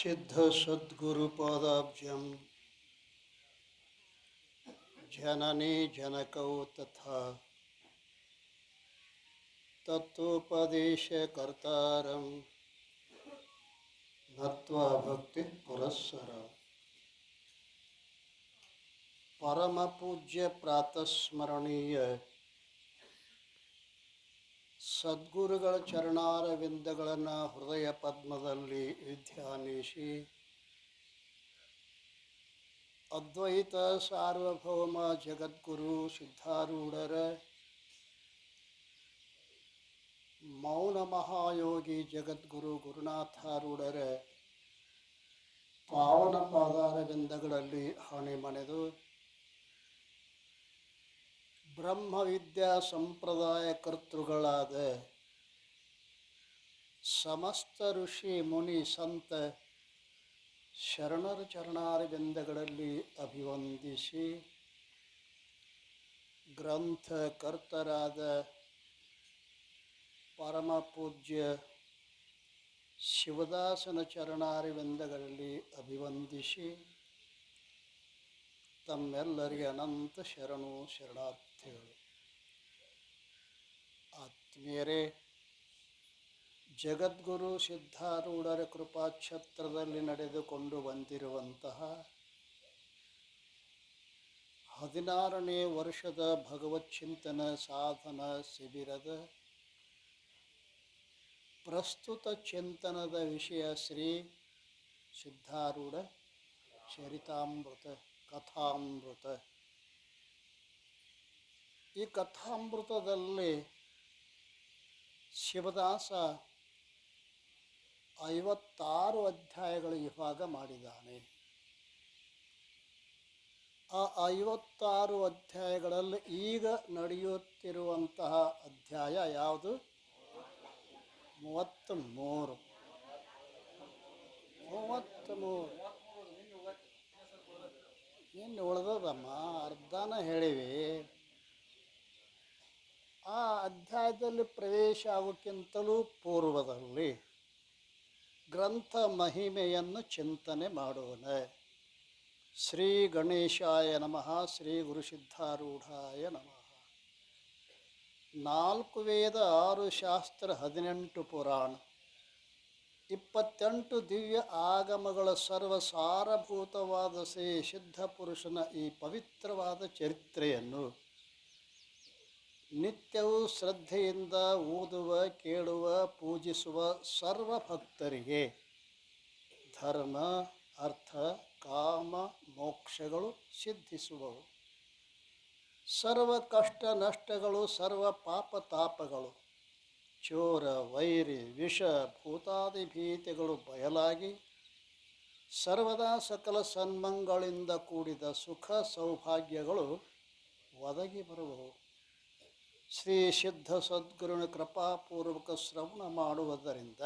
सिद्ध सद्गुरुपादाब्जं जननी जनकौ तथा तत्वोपदेशकर्तारं नत्वा भक्ति पुरस्सरम् परम पूज्य प्रातस्मरणीय ಸದ್ಗುರುಗಳ ಚರಣಾರವಿಂದಗಳನ್ನು ಹೃದಯ ಪದ್ಮದಲ್ಲಿ ಧ್ಯಾನಿಸಿ ಅದ್ವೈತ ಸಾರ್ವಭೌಮ ಜಗದ್ಗುರು ಸಿದ್ಧಾರೂಢರ ಮೌನ ಮಹಾಯೋಗಿ ಜಗದ್ಗುರು ಗುರುನಾಥಾರೂಢರ ಪಾವನ ಪಾದಾರವಿಂದಗಳಲ್ಲಿ ಹಣೆಮಣೆದು ಬ್ರಹ್ಮವಿದ್ಯಾ ಸಂಪ್ರದಾಯ ಕರ್ತೃಗಳಾದ ಸಮಸ್ತ ಋಷಿ ಮುನಿ ಸಂತ ಶರಣರ ಚರಣಾರವಿಂದಗಳಲ್ಲಿ ಅಭಿವಂದಿಸಿ ಗ್ರಂಥಕರ್ತರಾದ ಪರಮ ಪೂಜ್ಯ ಶಿವದಾಸನ ಚರಣಾರವಿಂದಗಳಲ್ಲಿ ಅಭಿವಂದಿಸಿ ತಮ್ಮೆಲ್ಲರಿಗೆ ಅನಂತ ಶರಣು ಶರಣಾರ್ಥಿಗಳು. ಆತ್ಮೀಯರೇ, ಜಗದ್ಗುರು ಸಿದ್ಧಾರೂಢರ ಕೃಪಾಛತ್ರದಲ್ಲಿ ನಡೆದುಕೊಂಡು ಬಂದಿರುವಂತಹ 16ನೇ ವರ್ಷದ ಭಗವಚ್ಚಿಂತನ ಸಾಧನ ಶಿಬಿರದ ಪ್ರಸ್ತುತ ಚಿಂತನದ ವಿಷಯ ಶ್ರೀ ಸಿದ್ಧಾರೂಢ ಚರಿತಾಮೃತ ಕಥಾಮೃತ. ಈ ಕಥಾಮೃತದಲ್ಲಿ ಶಿವದಾಸ 56 ಅಧ್ಯಾಯಗಳು ವಿಭಾಗ ಮಾಡಿದ್ದಾನೆ. ಆ 56 ಅಧ್ಯಾಯಗಳಲ್ಲಿ ಈಗ ನಡೆಯುತ್ತಿರುವಂತಹ ಅಧ್ಯಾಯ ಯಾವುದು? 33. ಇನ್ನು ಉಳಿದದಮ್ಮ, ಅರ್ಧನ ಹೇಳಿವಿ. ಆ ಅಧ್ಯಾಯದಲ್ಲಿ ಪ್ರವೇಶ ಆಗೋಕ್ಕಿಂತಲೂ ಪೂರ್ವದಲ್ಲಿ ಗ್ರಂಥ ಮಹಿಮೆಯನ್ನು ಚಿಂತನೆ ಮಾಡೋಣ. ಶ್ರೀ ಗಣೇಶಾಯ ನಮಃ. ಶ್ರೀ ಗುರುಸಿದ್ಧಾರೂಢಾಯ ನಮಃ. 4 ವೇದ, 6 ಶಾಸ್ತ್ರ, 18 ಪುರಾಣ, 28 ದಿವ್ಯ ಆಗಮಗಳ ಸರ್ವಸಾರಭೂತವಾದ ಶ್ರೀ ಸಿದ್ಧ ಪುರುಷನ ಈ ಪವಿತ್ರವಾದ ಚರಿತ್ರೆಯನ್ನು ನಿತ್ಯವೂ ಶ್ರದ್ಧೆಯಿಂದ ಓದುವ, ಕೇಳುವ, ಪೂಜಿಸುವ ಸರ್ವ ಭಕ್ತರಿಗೆ ಧರ್ಮ, ಅರ್ಥ, ಕಾಮ, ಮೋಕ್ಷಗಳು ಸಿದ್ಧಿಸುವವು. ಸರ್ವ ಕಷ್ಟ ನಷ್ಟಗಳು, ಸರ್ವ ಪಾಪ ತಾಪಗಳು, ಚೋರ, ವೈರಿ, ವಿಷ, ಭೂತಾದಿ ಭೀತಿಗಳು ಬಯಲಾಗಿ ಸರ್ವದಾ ಸಕಲ ಸನ್ಮಂಗಳಿಂದ ಕೂಡಿದ ಸುಖ ಸೌಭಾಗ್ಯಗಳು ಒದಗಿ ಬರುವವು. ಶ್ರೀ ಸಿದ್ಧ ಸದ್ಗುರುನ ಕೃಪಾಪೂರ್ವಕ ಶ್ರವಣ ಮಾಡುವುದರಿಂದ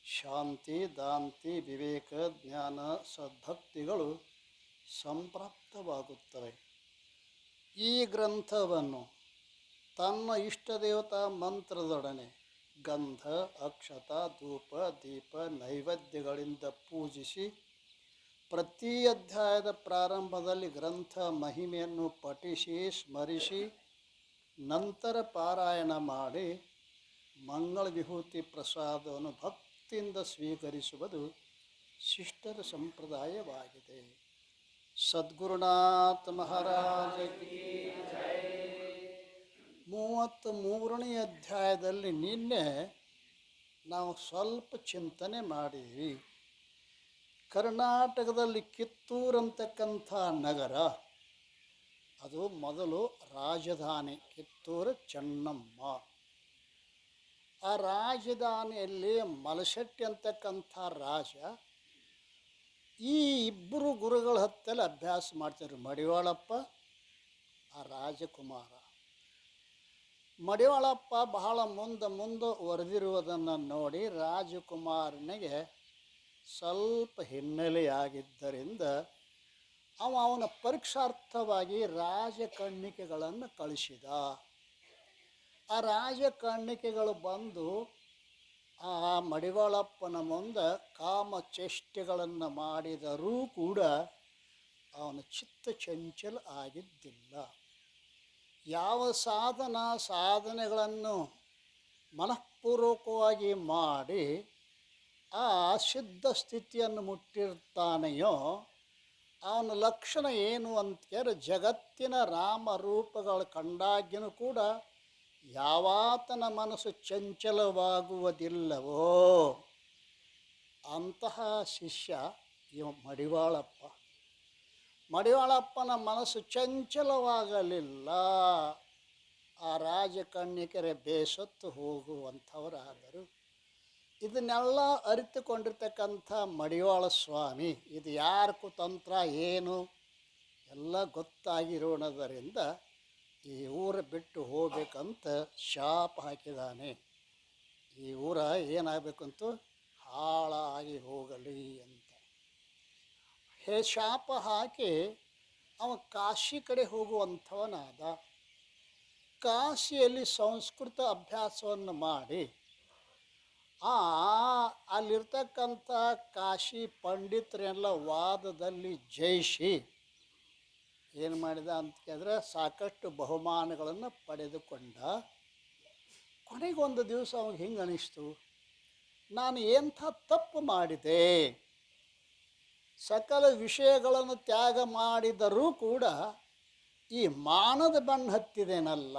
ಶಾಂತಿ, ದಾಂತಿ, ವಿವೇಕ, ಜ್ಞಾನ, ಸದ್ಭಕ್ತಿಗಳು ಸಂಪ್ರಾಪ್ತವಾಗುತ್ತವೆ. ಈ ಗ್ರಂಥವನ್ನು ತನ್ನ ಇಷ್ಟದೇವತಾ ಮಂತ್ರದೊಡನೆ ಗಂಧ, ಅಕ್ಷತ, ಧೂಪ, ದೀಪ, ನೈವೇದ್ಯಗಳಿಂದ ಪೂಜಿಸಿ ಪ್ರತಿ ಅಧ್ಯಾಯದ ಪ್ರಾರಂಭದಲ್ಲಿ ಗ್ರಂಥ ಮಹಿಮೆಯನ್ನು ಪಠಿಸಿ ಸ್ಮರಿಸಿ ನಂತರ ಪಾರಾಯಣ ಮಾಡಿ ಮಂಗಳ ವಿಭೂತಿ ಪ್ರಸಾದವನ್ನು ಭಕ್ತಿಯಿಂದ ಸ್ವೀಕರಿಸುವುದು ಶಿಷ್ಟರ ಸಂಪ್ರದಾಯವಾಗಿದೆ. ಸದ್ಗುರುನಾಥ ಮಹಾರಾಜ ಕಿ ಜೈ. 33ನೇ ಅಧ್ಯಾಯದಲ್ಲಿ ನಿನ್ನೆ ನಾವು ಸ್ವಲ್ಪ ಚಿಂತನೆ ಮಾಡಿದ್ವಿ. ಕರ್ನಾಟಕದಲ್ಲಿ ಕಿತ್ತೂರು ಅಂತಕ್ಕಂಥ ನಗರ, ಅದು ಮೊದಲು ರಾಜಧಾನಿ, ಕಿತ್ತೂರು ಚೆನ್ನಮ್ಮ. ಆ ರಾಜಧಾನಿಯಲ್ಲಿ ಮಲಶೆಟ್ಟಿ ಅಂತಕ್ಕಂಥ ರಾಜ ಈ ಇಬ್ಬರು ಗುರುಗಳ ಹತ್ತಲ್ಲಿ ಅಭ್ಯಾಸ ಮಾಡ್ತಿದ್ರು. ಮಡಿವಾಳಪ್ಪ, ಆ ರಾಜಕುಮಾರ. ಮಡಿವಾಳಪ್ಪ ಬಹಳ ಮುಂದುವರೆದಿರುವುದನ್ನು ನೋಡಿ ರಾಜಕುಮಾರನಿಗೆ ಸ್ವಲ್ಪ ಹಿನ್ನೆಲೆಯಾಗಿದ್ದರಿಂದ ಅವನ ಪರೀಕ್ಷಾರ್ಥವಾಗಿ ರಾಜಕನ್ನಿಕೆಗಳನ್ನು ಕಳಿಸಿದ. ಆ ರಾಜಕನ್ನಿಕೆಗಳು ಬಂದು ಆ ಮಡಿವಾಳಪ್ಪನ ಮುಂದೆ ಕಾಮಚೇಷ್ಟೆಗಳನ್ನು ಮಾಡಿದರೂ ಕೂಡ ಅವನ ಚಿತ್ತ ಚಂಚಲ ಆಗಿದ್ದಿಲ್ಲ. ಯಾವ ಸಾಧನೆಗಳನ್ನು ಮನಃಪೂರ್ವಕವಾಗಿ ಮಾಡಿ ಆ ಸಿದ್ಧ ಸ್ಥಿತಿಯನ್ನು ಮುಟ್ಟಿರ್ತಾನೆಯೋ ಅವನ ಲಕ್ಷಣ ಏನು ಅಂತೇಳಿ ಜಗತ್ತಿನ ರಾಮರೂಪಗಳು ಕಂಡಾಗಿನೂ ಕೂಡ ಯಾವಾತನ ಮನಸ್ಸು ಚಂಚಲವಾಗುವುದಿಲ್ಲವೋ ಅಂತಹ ಶಿಷ್ಯ ಇವ ಮಡಿವಾಳಪ್ಪ. ಮಡಿವಾಳಪ್ಪನ ಮನಸ್ಸು ಚಂಚಲವಾಗಲಿಲ್ಲ. ಆ ರಾಜಕನ್ಯಕರೆ ಬೇಸತ್ತು ಹೋಗುವಂಥವರಾದರು. ಇದನ್ನೆಲ್ಲ ಅರಿತುಕೊಂಡಿರ್ತಕ್ಕಂಥ ಮಡಿವಾಳ ಸ್ವಾಮಿ ಇದು ಯಾರ ಕುತಂತ್ರ ಏನು ಎಲ್ಲ ಗೊತ್ತಾಗಿರೋಣದರಿಂದ ಈ ಊರು ಬಿಟ್ಟು ಹೋಗ್ಬೇಕಂತ ಶಾಪ ಹಾಕಿದ್ದಾನೆ. ಈ ಊರ ಏನಾಗಬೇಕಂತೂ ಹಾಳಾಗಿ ಹೋಗಲಿ ಅಂತ ಶಾಪ ಹಾಕಿ ಅವ ಕಾಶಿ ಕಡೆ ಹೋಗುವಂಥವನಾದ. ಕಾಶಿಯಲ್ಲಿ ಸಂಸ್ಕೃತ ಅಭ್ಯಾಸವನ್ನು ಮಾಡಿ ಅಲ್ಲಿರ್ತಕ್ಕಂಥ ಕಾಶಿ ಪಂಡಿತರೆಲ್ಲ ವಾದದಲ್ಲಿ ಜಯಿಸಿ ಏನು ಮಾಡಿದ ಅಂತ ಕೇಳಿದ್ರೆ ಸಾಕಷ್ಟು ಬಹುಮಾನಗಳನ್ನು ಪಡೆದುಕೊಂಡ. ಕೊನೆಗೊಂದು ದಿವಸ ಅವ್ನಿಗೆ ಹಿಂಗೆ ಅನಿಸ್ತು, ನಾನು ಎಂಥ ತಪ್ಪು ಮಾಡಿದೆ. ಸಕಲ ವಿಷಯಗಳನ್ನು ತ್ಯಾಗ ಮಾಡಿದರೂ ಕೂಡ ಈ ಮಾನದ ಬೆನ್ನು ಹತ್ತಿದೇನಲ್ಲ,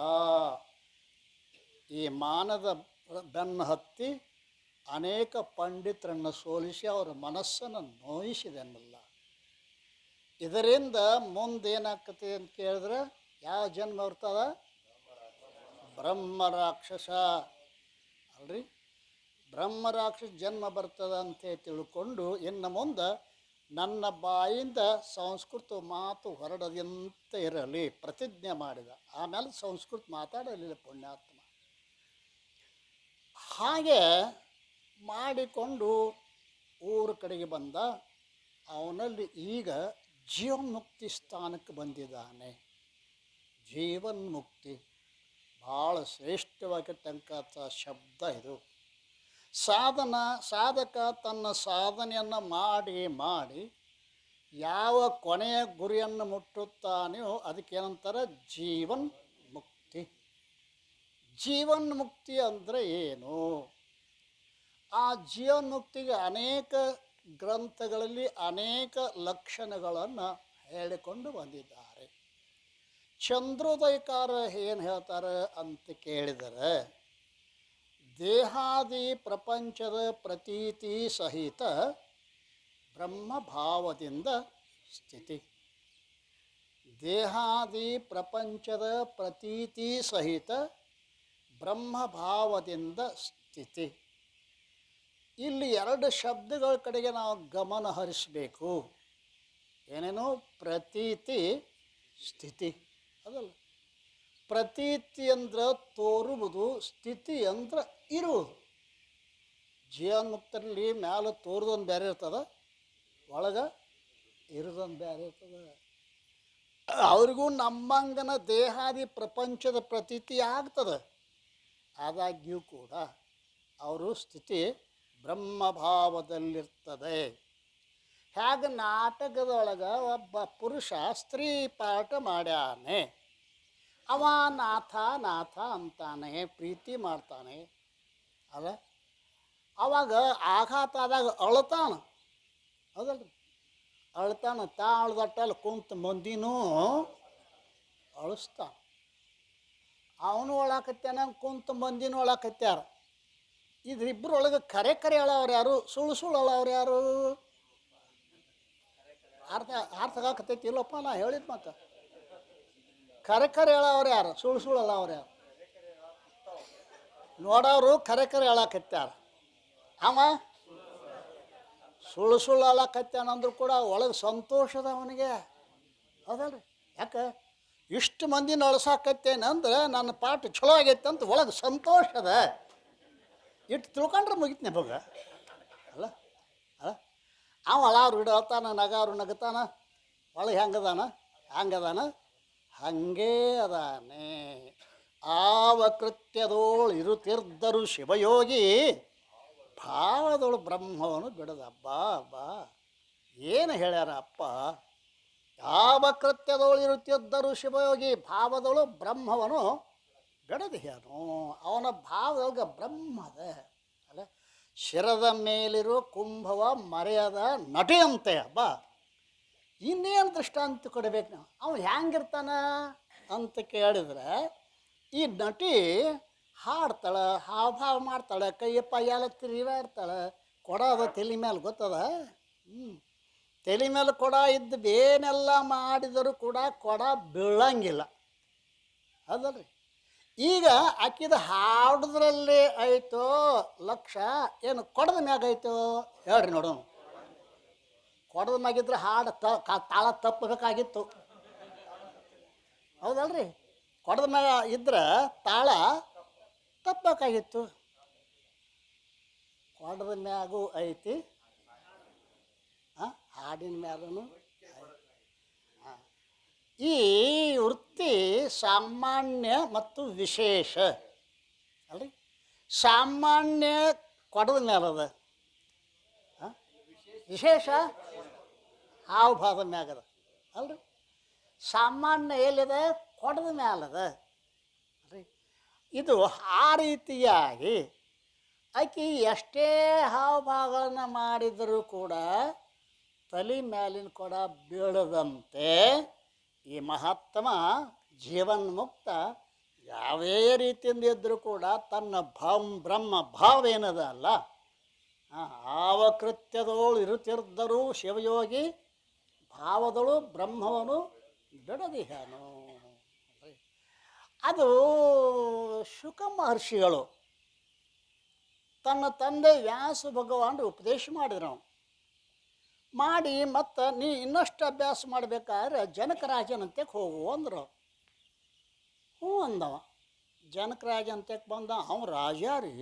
ಈ ಮಾನದ ಬೆನ್ನು ಹತ್ತಿ ಅನೇಕ ಪಂಡಿತರನ್ನು ಸೋಲಿಸಿ ಅವರ ಮನಸ್ಸನ್ನು ನೋಯಿಸಿದೆನಲ್ಲ. ಇದರಿಂದ ಮುಂದೇನಾಗ್ತದೆ ಅಂತ ಕೇಳಿದ್ರೆ ಯಾವ ಜನ್ಮ ಬರ್ತದ? ಬ್ರಹ್ಮ ರಾಕ್ಷಸ ಅಲ್ರಿ, ಬ್ರಹ್ಮ ರಾಕ್ಷಸ ಜನ್ಮ ಬರ್ತದ ಅಂತ ತಿಳ್ಕೊಂಡು ಇನ್ನು ಮುಂದೆ ನನ್ನ ಬಾಯಿಂದ ಸಂಸ್ಕೃತ ಮಾತು ಹೊರಡದಂತ ಇರಲಿ ಪ್ರತಿಜ್ಞೆ ಮಾಡಿದ. ಆಮೇಲೆ ಸಂಸ್ಕೃತ ಮಾತಾಡಲಿಲ್ಲ ಪುಣ್ಯಾತ್ಮ. ಹಾಗೆ ಮಾಡಿಕೊಂಡು ಊರ ಕಡೆಗೆ ಬಂದ. ಅವನಲ್ಲಿ ಈಗ ಜೀವನ್ಮುಕ್ತಿ ಸ್ಥಾನಕ್ಕೆ ಬಂದಿದ್ದಾನೆ. ಜೀವನ್ಮುಕ್ತಿ ಭಾಳ ಶ್ರೇಷ್ಠವಾಗಿರ್ತಕ್ಕಂಥ ಶಬ್ದ ಇದು. ಸಾಧಕ ತನ್ನ ಸಾಧನೆಯನ್ನು ಮಾಡಿ ಯಾವ ಕೊನೆಯ ಗುರಿಯನ್ನು ಮುಟ್ಟುತ್ತಾನೆಯೋ ಅದಕ್ಕೇನಂತಾರೆ ಜೀವನ್ ಮುಕ್ತಿ. ಜೀವನ್ಮುಕ್ತಿ ಅಂದರೆ ಏನು? ಆ ಜೀವನ್ಮುಕ್ತಿಗೆ ಅನೇಕ ಗ್ರಂಥಗಳಲ್ಲಿ ಅನೇಕ ಲಕ್ಷಣಗಳನ್ನು ಹೇಳಿಕೊಂಡು ಬಂದಿದ್ದಾರೆ. ಚಂದ್ರೋದಯಕಾರ ಏನು ಹೇಳ್ತಾರೆ ಅಂತ ಕೇಳಿದರೆ, ದೇಹಾದಿ ಪ್ರಪಂಚದ ಪ್ರತೀತಿ ಸಹಿತ ಬ್ರಹ್ಮಭಾವದಿಂದ ಸ್ಥಿತಿ. ದೇಹಾದಿ ಪ್ರಪಂಚದ ಪ್ರತೀತಿ ಸಹಿತ ಬ್ರಹ್ಮಭಾವದಿಂದ ಸ್ಥಿತಿ. ಇಲ್ಲಿ ಎರಡು ಶಬ್ದಗಳ ಕಡೆಗೆ ನಾವು ಗಮನ ಹರಿಸಬೇಕು. ಏನೇನು? ಪ್ರತೀತಿ, ಸ್ಥಿತಿ. ಅದಲ್ಲ, ಪ್ರತೀತಿ ಅಂದ್ರೆ ತೋರುವುದು, ಸ್ಥಿತಿ ಅಂದ್ರೆ ಇರುವುದು. ಜೀವನ್ಮುಕ್ತರಲ್ಲಿ ಮ್ಯಾಲೆ ತೋರುದೊಂದು ಬೇರೆ ಇರ್ತದೆ, ಒಳಗೆ ಇರೋದೊಂದು ಬೇರೆ ಇರ್ತದೆ. ಅವ್ರಿಗೂ ನಮ್ಮಂಗನ ದೇಹಾದಿ ಪ್ರಪಂಚದ ಪ್ರತೀತಿ ಆಗ್ತದೆ. ಆದಾಗ್ಯೂ ಕೂಡ ಅವರು ಸ್ಥಿತಿ ಬ್ರಹ್ಮಭಾವದಲ್ಲಿರ್ತದೆ. ಹೇಗೆ ನಾಟಕದೊಳಗೆ ಒಬ್ಬ ಪುರುಷ ಸ್ತ್ರೀ ಪಾಠ ಮಾಡ್ಯಾನೆ, ಅವ ನಾಥ ಅಂತಾನೆ, ಪ್ರೀತಿ ಮಾಡ್ತಾನೆ ಅಲ್ಲ. ಅವಾಗ ಆಘಾತ ಆದಾಗ ಅಳ್ತಾನ, ಹೌದಲ್ರಿ? ಅಳ್ತಾನ. ಅಳ್ದಟ್ಟಲ್ಲಿ ಕುಂತ ಮಂದಿನೂ ಅಳಿಸ್ತಾನ. ಅವನು ಒಳಕತ್ಯಾನ, ಕುಂತ ಮಂದಿನೂ ಒಳಕತ್ಯಾರ. ಇದ್ರಿಬ್ಬರೊಳಗೆ ಕರೆ ಹೇಳೋರು ಯಾರು? ಸುಳ್ಳು ಹೇಳೋರು ಯಾರು? ಅರ್ಥಗಾಕತ್ತೈತಿ ಇಲ್ಲಪ್ಪ ನಾ ಹೇಳಿದ್ ಮಾತು. ಕರೆ ಹೇಳೋರು ಯಾರು? ಸುಳ್ಳು ಹೇಳೋರು ಯಾರು? ನೋಡೋರು ಕರೆ ಹೇಳಕತ್ಯಾರ, ಅವ ಸುಳ್ಳು ಹೇಳಕತ್ಯಾನಂದ್ರು ಕೂಡ ಒಳಗೆ ಸಂತೋಷದ ಅವನಿಗೆ, ಹೌದಲ್ರಿ? ಯಾಕೆ ಇಷ್ಟು ಮಂದಿನ ಅಳ್ಸಾಕತ್ತೇನಂದ್ರೆ ನನ್ನ ಪಾಠ ಚಲೋ ಆಗೈತೆ ಅಂತ ಒಳಗೆ ಸಂತೋಷದ. ಇಟ್ಟು ತಿಳ್ಕೊಂಡ್ರೆ ಮುಗಿತು ನಿಮಗೆ ಅಲ್ಲ. ಅವ ಅಳಾರು ಇಡತಾನ, ನಗಾರು ನಗತಾನ, ಒಳಗೆ ಹಂಗದಾನ ಹಂಗೇ ಅದಾನೆ. ಆವ ಕೃತ್ಯದೋಳು ಇರುತ್ತಿರ್ದರು ಶಿವಯೋಗಿ ಭಾವದಳು ಬ್ರಹ್ಮವನ್ನು ಬಿಡದ ಬಾ ಬಾ ಏನು ಹೇಳ್ಯಾರ ಅಪ್ಪ. ಯಾವ ಕೃತ್ಯದಳು ಇರುತ್ತಿದ್ದರೂ ಶಿವಯೋಗಿ ಭಾವದಳು ಬ್ರಹ್ಮವನು ಬಿಡದಿಹನು. ಅವನ ಭಾವದೊಳಗೆ ಬ್ರಹ್ಮದ ಅಲ್ಲ. ಶಿರದ ಮೇಲಿರೋ ಕುಂಭವ ಮರೆಯದ ನಟಿಯಂತೆ ಬಾ. ಇನ್ನೇನು ದೃಷ್ಟಾಂತ ಕೊಡಬೇಕು ನಾವು. ಅವನು ಹ್ಯಾಂಗಿರ್ತಾನ ಅಂತ ಕೇಳಿದ್ರೆ, ಈ ನಟಿ ಹಾಡ್ತಾಳೆ, ಹಾವಭಾವ ಮಾಡ್ತಾಳೆ, ಕೈಯಪ್ಪ ಎಲ್ಲ ತಿರುಗಾಡ್ತಾಳೆ, ಕೊಡ ಅದ ತಲೆ ಮೇಲೆ ಗೊತ್ತದ. ತಲೆ ಮೇಲೆ ಕೊಡ ಇದ್ದು ಏನೆಲ್ಲ ಮಾಡಿದರೂ ಕೂಡ ಕೊಡ ಬೀಳಂಗಿಲ್ಲ ಹೌದಲ್ರಿ. ಈಗ ಆಕಿದ ಹಾಡೋದ್ರಲ್ಲಿ ಆಯಿತೋ ಲಕ್ಷ, ಏನು ಕೊಡದ ಮ್ಯಾಗ ಐತೋ ಹೇಳ್ರಿ ನೋಡೋಣ. ಕೊಡದ ಮ್ಯಾಗಿದ್ರೆ ಹಾಡು ತಾಳ ತಪ್ಪಬೇಕಾಗಿತ್ತು ಹೌದಲ್ರಿ. ಕೊಡದ ಮ್ಯಾಗ ಇದ್ರೆ ತಾಳ ತಪ್ಪಬೇಕಾಗಿತ್ತು. ಕೊಡದ ಮ್ಯಾಗೂ ಐತಿ, ಹಾಡಿನ ಮ್ಯಾಲೂ. ಈ ವೃತ್ತಿ ಸಾಮಾನ್ಯ ಮತ್ತು ವಿಶೇಷ ಅಲ್ರಿ. ಸಾಮಾನ್ಯ ಕೊಡದ ಮ್ಯಾಲದ, ವಿಶೇಷ ಹಾವಭಾವದ ಮ್ಯಾಗದ ಅಲ್ರಿ. ಸಾಮಾನ್ಯ ಎಲ್ಲಿದೆ? ಕೊಡದ ಮ್ಯಾಲದ ಅಲ್ರಿ. ಇದು ಆ ರೀತಿಯಾಗಿ ಆಕೆ ಎಷ್ಟೇ ಹಾವಭಾವಗಳನ್ನು ಮಾಡಿದರೂ ಕೂಡ ತಲೆ ಮ್ಯಾಲಿನ ಕೊಡ ಬೀಳದಂತೆ ಈ ಮಹಾತ್ಮ ಜೀವನ್ಮುಕ್ತ ಯಾವೇ ರೀತಿಯಿಂದ ಇದ್ದರೂ ಕೂಡ ತನ್ನ ಬ್ರಹ್ಮ ಭಾವ ಏನದ ಅಲ್ಲ, ಆವ ಕೃತ್ಯದೋಳು ಇರುತ್ತಿದ್ದರೂ ಶಿವಯೋಗಿ ಭಾವದಳು ಬ್ರಹ್ಮವನು ಬಿಡದಿಹನು. ಅದು ಶುಕ ಮಹರ್ಷಿಗಳು ತನ್ನ ತಂದೆ ವ್ಯಾಸ ಭಗವಾನ್ ಉಪದೇಶ ಮಾಡಿದ್ರು. ಮಾಡಿ ಮತ್ತು ನೀ ಇನ್ನಷ್ಟು ಅಭ್ಯಾಸ ಮಾಡಬೇಕಾದ್ರೆ ಜನಕರಾಜನಂತೆಗೆ ಹೋಗು ಅಂದರು. ಹ್ಞೂ ಅಂದವ. ಜನಕರಾಜಂತೆಗೆ ಬಂದ. ಅವ ರಾಜ ರೀ,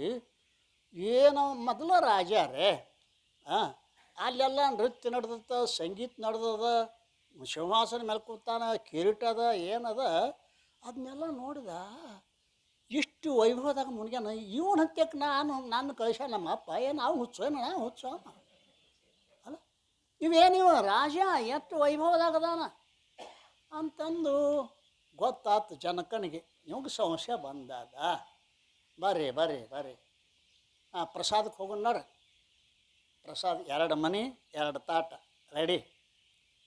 ಏನೋ ಮೊದಲ ರಾಜ ರೇ. ಅಲ್ಲೆಲ್ಲ ನೃತ್ಯ ನಡೆದತ್ತ, ಸಂಗೀತ ನಡೆದದ, ಸಿಂಹಾಸನ ಮೇಲೆ ಕೂತಾನ, ಕಿರೀಟದ ಏನದ ಅದನ್ನೆಲ್ಲ ನೋಡಿದ. ಇಷ್ಟು ವೈಭವದಾಗ ಮುನ್ಗ್ಯಾನ. ಇವನ ಹತ್ಯಕ್ಕೆ ನಾನು ಕಳಿಸ ನಮ್ಮಪ್ಪ ಏನು ನಾವು ಹುಚ್ಚೋ ನಾವು ಹುಚ್ಚೋ ಅಲ್ಲ. ಇವೇನಿವ ರಾಜ ಎಷ್ಟು ವೈಭವದಾಗದಾನ ಅಂತಂದು ಗೊತ್ತಾತು ಜನಕನಿಗೆ. ಇವಾಗ ಸಂಶಯ ಬಂದಾಗ ಬರ್ರಿ ಬರ್ರಿ ಬರ್ರಿ ಪ್ರಸಾದಕ್ಕೆ ಹೋಗೋಣ ನೋಡ್ರಿ. ಪ್ರಸಾದ 2 ಮನೆ 2 ತಾಟ ರೆಡಿ.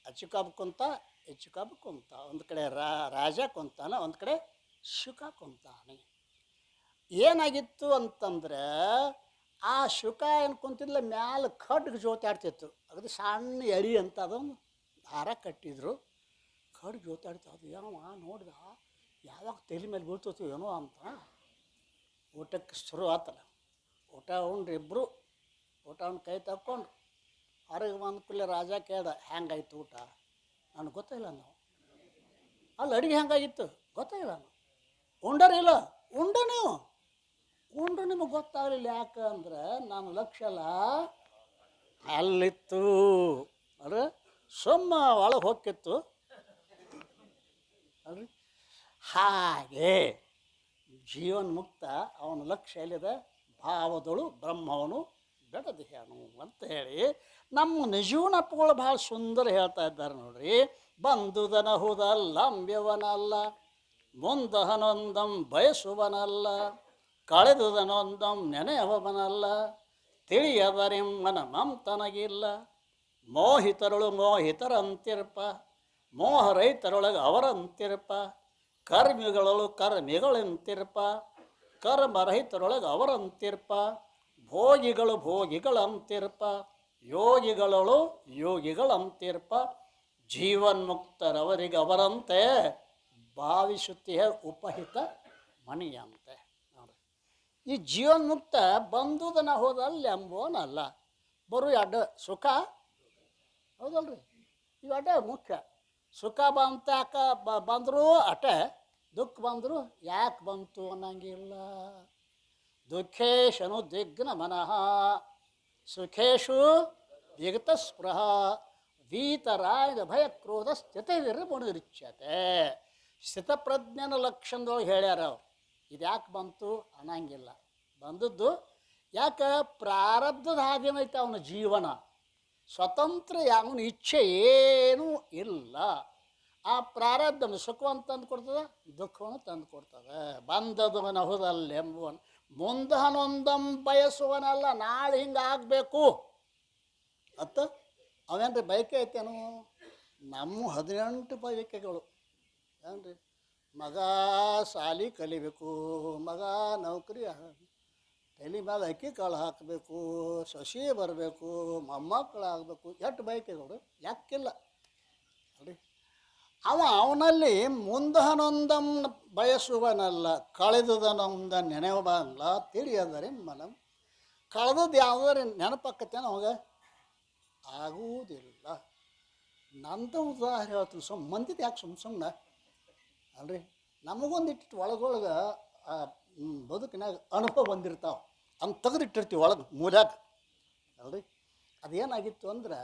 ಅಚ್ಚುಕಾಬ್ ಕುಂತ, ಹೆಚ್ಚುಕಾಬ್ ಕುಂತ. ಒಂದು ಕಡೆ ರಾಜ ಕುಂತಾನ, ಒಂದು ಕಡೆ ಶುಕ ಕುಂತಾನೆ. ಏನಾಗಿತ್ತು ಅಂತಂದ್ರೆ ಆ ಶುಕ ಏನು ಕುಂತಿದ್ಲ ಮ್ಯಾಲ ಖಡ್ಗ ಜೋತಾಡ್ತಿತ್ತು. ಅದು ಸಣ್ಣ ಎಳಿ ಅಂತ ಅದೊಂದು ದಾರ ಕಟ್ಟಿದ್ರು, ಖಡ್ಗ ಜೋತಾಡ್ತು. ಅದು ಯಾವ ನೋಡ್ದ, ಯಾವಾಗ ತಲೆ ಮೇಲೆ ಬೀಳ್ತತ್ತು ಏನೋ ಅಂತ. ಊಟಕ್ಕೆ ಶುರು ಆತಲ್ಲ. ಊಟ ಉಂಡ್ರಿ ಇಬ್ಬರು. ಊಟ ಅವ್ನು ಕೈ ತಕ್ಕೊಂಡು ಹೊರಗೆ ಬಂದ ಕೂಡಲೇ ರಾಜ ಕೇಳ್ದ, ಹೆಂಗಾಯ್ತು ಊಟ? ನನಗೆ ಗೊತ್ತಿಲ್ಲ. ನಾವು ಅಲ್ಲಿ ಅಡುಗೆ ಹೆಂಗಾಗಿತ್ತು ಗೊತ್ತಾಗಿಲ್ಲ. ನಾನು ಉಂಡರಿಲ್ಲ. ಉಂಡು ನೀವು ಉಂಡು ನಿಮಗೆ ಗೊತ್ತಾಗಲಿಲ್ಲ. ಯಾಕಂದ್ರೆ ನಾನು ಲಕ್ಷಲ್ಲ ಅಲ್ಲಿತ್ತು ಅಲ್ರಿ, ಸುಮ್ಮ ಒಳಗೆ ಹೋಗಿತ್ತು ಅಲ್ರಿ. ಹಾಗೆ ಜೀವನ್ಮುಕ್ತ ಅವನ ಲಕ್ಷ್ಯ ಎಲ್ಲಿದೆ? ಭಾವದಳು ಬ್ರಹ್ಮವನು ಬೆಡದಿಹನು ಅಂತ ಹೇಳಿ ನಮ್ಮ ನಿಜವನಪ್ಪಗಳು ಭಾಳ ಸುಂದರ ಹೇಳ್ತಾ ಇದ್ದಾರೆ ನೋಡ್ರಿ. ಬಂದುದನಹುದಲ್ಲ ಅಂಬ್ಯವನಲ್ಲ, ಮುಂದಹನೊಂದಂ ಬಯಸುವನಲ್ಲ, ಕಳೆದುದನೊಂದಂ ನೆನೆಯವನಲ್ಲ, ತಿಳಿಯದರೆಮ್ಮನ ಮಮತನಗಿಲ್ಲ. ಮೋಹಿತರಳು ಮೋಹಿತರಂತಿರ್ಪ, ಮೋಹರೈತರೊಳಗೆ ಅವರಂತಿರ್ಪ, ಕರ್ಮಿಗಳಳು ಕರ್ಮಿಗಳಂತಿರ್ಪ, ಕರ್ಮರಹಿತರೊಳಗೆ ಅವರಂತಿರ್ಪ, ಭೋಗಿಗಳು ಭೋಗಿಗಳಂತಿರ್ಪ, ಯೋಗಿಗಳಳು ಯೋಗಿಗಳಂತಿರ್ಪ, ಜೀವನ್ಮುಕ್ತರವರಿಗೆ ಅವರಂತೆ ಭಾವಿಸುತ್ತೀಯ ಉಪಹಿತ ಮಣಿಯಂತೆ. ನೋಡ್ರಿ, ಈ ಜೀವನ್ಮುಕ್ತ ಬಂದುದನ ಹೋದಲ್ಲಿ ಎಂಬೋನಲ್ಲ, ಬರು ಅಡ್ಡ ಸುಖ ಹೌದಲ್ರಿ. ಇವು ಅಡ್ಡ ಮುಖ್ಯ. ಸುಖ ಬಂತ ಯಾಕ ಬಂದರೂ ಅಟೆ, ದುಃಖ ಬಂದರೂ ಯಾಕೆ ಬಂತು ಅನ್ನಂಗಿಲ್ಲ. ದುಃಖೇಶನು ದಿಗ್ನ ಮನಃ, ಸುಖೇಶು ವಿಗತ ಸ್ಪೃಹ, ವೀತರಾಯದ ಭಯ ಕ್ರೋಧ ಸ್ಥಿತವಿರ್ಮುಣಿರುಚ್ಯತೆ. ಸ್ಥಿತಪ್ರಜ್ಞನ ಲಕ್ಷಣದೊಳಗೆ ಹೇಳ್ಯಾರ ಅವ್ರು. ಇದು ಯಾಕೆ ಬಂತು ಅನ್ನಂಗಿಲ್ಲ. ಬಂದದ್ದು ಯಾಕೆ ಪ್ರಾರಬ್ಧದ ಹಾಗೇನೈತೆ ಅವನ ಜೀವನ, ಸ್ವತಂತ್ರ ಅವನ ಇಚ್ಛೆ ಏನೂ ಇಲ್ಲ. ಆ ಪ್ರಾರಬ್ಧ ಸುಖವನ್ನು ತಂದು ಕೊಡ್ತದೆ, ದುಃಖವನ್ನು ತಂದು ಕೊಡ್ತದೆ. ಬಂದದವನ ಹುದಲ್ಲೆಂಬುವನು ಮುಂದನೊಂದಂ ಬಯಸುವನಲ್ಲ, ನಾಳೆ ಹಿಂಗೆ ಆಗಬೇಕು ಅತ್ತ ಅವೇನ್ರಿ ಬಯಕೆ ಐತೇನು? ನಮ್ಮ 18 ಬಯಕೆಗಳು ಏನ್ರಿ, ಮಗ ಸಾಲಿ ಕಲಿಬೇಕು, ಮಗ ನೌಕರಿ ತಲೆ ಮೇಲೆ ಅಕ್ಕಿ ಕಾಳು ಹಾಕಬೇಕು, ಸಸಿ ಬರಬೇಕು, ಮೊಮ್ಮಕ್ಕಳಾಗಬೇಕು, ಎಷ್ಟು ಬಯಕೆಗಳು ಯಾಕಿಲ್ಲ ನೋಡಿ. ಅವನಲ್ಲಿ ಮುಂದನೊಂದಂ ಬಯಸುವನಲ್ಲ, ಕಳೆದುದನೊಂದ ನೆನೆವಲ್ಲ ತಿಳಿಯದರೆ ಮನಂ. ಕಳೆದದ್ದು ಯಾವುದಾರೆ ನೆನಪಕ್ಕತ್ತೇನೋ ಅವಾಗ ಆಗುವುದಿಲ್ಲ. ನಂದು ಉದಾಹರಣೆ ಹೇಳ್ತೀನಿ, ಮಂದಿದ್ದು ಯಾಕೆ ಸುಮ್ಮನೆ ಅಲ್ರಿ. ನಮಗೊಂದಿಟ್ಟು ಒಳಗೊಳಗೆ ಬದುಕಿನಾಗ ಅನುಭವ ಬಂದಿರ್ತಾವೆ, ಅಂತ ತೆಗೆದಿಟ್ಟಿರ್ತೀವಿ ಒಳಗೆ ಮೂಲ್ಯಾಗ ಅಲ್ರಿ. ಅದೇನಾಗಿತ್ತು ಅಂದ್ರೆ,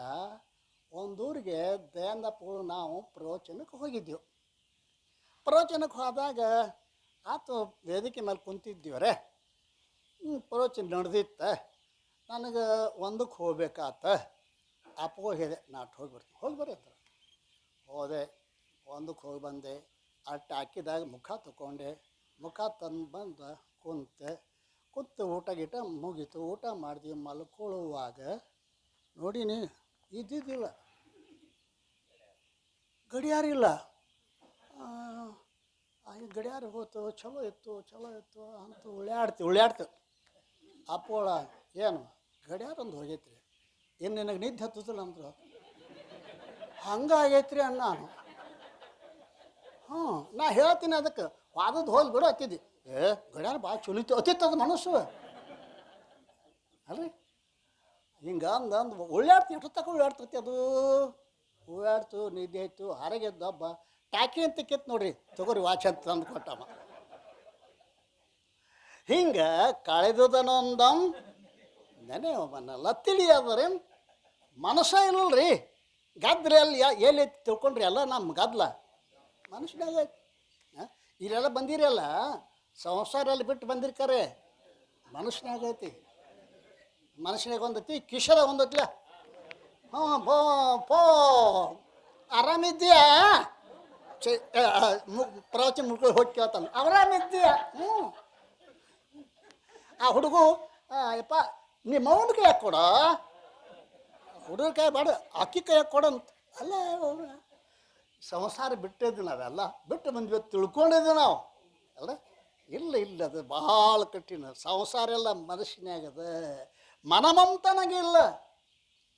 ಒಂದೂರಿಗೆ ದಯಾನಂದಪ್ಪಗಳು ನಾವು ಪ್ರವಚನಕ್ಕೆ ಹೋಗಿದ್ದೆವು. ಪ್ರವಚನಕ್ಕೆ ಹೋದಾಗ ಆತು ವೇದಿಕೆ ಮೇಲೆ ಕುಂತಿದ್ದೀವ್ರೆ, ಪ್ರವಚನ ನಡೆದಿತ್ತ. ನನಗೆ ಒಂದಕ್ಕೆ ಹೋಗ್ಬೇಕಾತ. ಅಪ್ಪಗೆ ಹೇಳಿದೆ, ನಾಟ್ ಹೋಗಿ ಬರ್ರಿ ಅಂತ. ಹೋದೆ, ಒಂದಕ್ಕೆ ಹೋಗಿ ಬಂದೆ. ಅಟ್ಟು ಹಾಕಿದಾಗ ಮುಖ ತಗೊಂಡೆ, ಮುಖ ತಂದು ಬಂದು ಕೂತು ಊಟ ಗೀಟ ಮುಗೀತು. ಊಟ ಮಾಡಿದ್ವಿ. ಮಲ್ಕೊಳ್ಳುವಾಗ ನೋಡಿನಿ ಇದ್ದಿದ್ದಿಲ್ಲ, ಗಡಿಯಾರಿಲ್ಲ. ಗಡಿಯಾರ ಹೋತು, ಚಲೋ ಇತ್ತು ಅಂತ ಉಳ್ಯಾಡ್ತು. ಅಪ್ಪೋಳ ಏನು ಗಡಿಯಾರ ಒಂದು ಹೋಗೈತ್ರಿ, ಏನು ನಿನಗೆ ನಿದ್ದೆ ಹತ್ತದಿಲ್ಲ ಅಂದ್ರು. ಹಂಗಾಗೈತ್ರಿ ಅಣ್ಣ ನಾನು. ನಾ ಹೇಳ್ತೀನಿ ಅದಕ್ಕೆ, ವಾದದ್ದು ಹೋಗಿ ಬಿಡು ಹತ್ತಿದ್ದಿ. ಗಡಿಯಾರ ಭಾಳ ಚುಲಿತು ಹತ್ತಿತ್ತದ ಮನಸ್ಸು ಅಲ್ರಿ. ಹಿಂಗೆ ಅಂದು ಉಳ್ಳಾಡ್ತು. ಎಷ್ಟು ತಕ ಉಳ್ಳಾಡ್ತೈತಿ ಅದು, ಉಳ್ಳಾಡ್ತು. ನಿದ್ದೆ ಆಯ್ತು. ಹೊರಗೆದ್ದು ಹಬ್ಬ ಟ್ಯಾಕಿ ಅಂತ ಕಿತ್ತು ನೋಡ್ರಿ, ತಗೋರಿ ವಾಚ್ ಅಂತ ತಂದು ಕೊಟ್ಟಮ್ಮ. ಹಿಂಗೆ ಕಳೆದುದನೊಂದಂ ನೆನೆಯವನಲ್ಲ ತಿಳಿಯದರೆ ಮನಸ್ಸ ಇಲ್ಲಲ್ರಿ. ಗದ್ರಿ ಅಲ್ಲಿ ಎಲ್ಲಿ ತಿಳ್ಕೊಂಡ್ರಿ ಎಲ್ಲ ನಮ್ಮ ಗದ್ಲ ಮನುಷ್ಯನಾಗ ಐತಿ. ಇಲ್ಲೆಲ್ಲ ಬಂದಿರಲ್ಲ, ಸಂಸಾರಲ್ಲಿ ಬಿಟ್ಟು ಬಂದಿರ್ತಾರೆ, ಮನುಷ್ಯನಾಗ ಐತಿ. ಮನುಷ್ಯನಾಗ ಒಂದೈತಿ, ಕಿಶದ ಒಂದೈತಿಲ್ಲ. ಪೋ ಆರಾಮಿದ್ದೀಯಾ? ಪ್ರವಚನ ಮುಡ್ಕೊಂಡು ಹೋಗಿ ಕೇಳ್ತಾನೆ, ಆರಾಮಿದ್ದೀಯಾ? ಆ ಹುಡುಗು ಯಪ್ಪ ನಿಮ್ಮ ಅವನ ಕೈಯಾಗ ಕೊಡ, ಹುಡುಗ ಕೈ ಬಾಡ, ಅಕ್ಕಿ ಕೈಯಾಗ ಕೊಡಂತ. ಅಲ್ಲ ಸಂಸಾರ ಬಿಟ್ಟಿದ್ದು ನಾವೆಲ್ಲ ಬಿಟ್ಟು ಬಂದ್ವಿ ತಿಳ್ಕೊಂಡಿದ್ವಿ ನಾವು ಅಲ್ಲ. ಇಲ್ಲ ಅದು ಭಾಳ ಕಠಿಣ. ಸಂಸಾರ ಎಲ್ಲ ಮನಸ್ಸಿನಾಗದ, ಮನಮಂತನಾಗಿಲ್ಲ.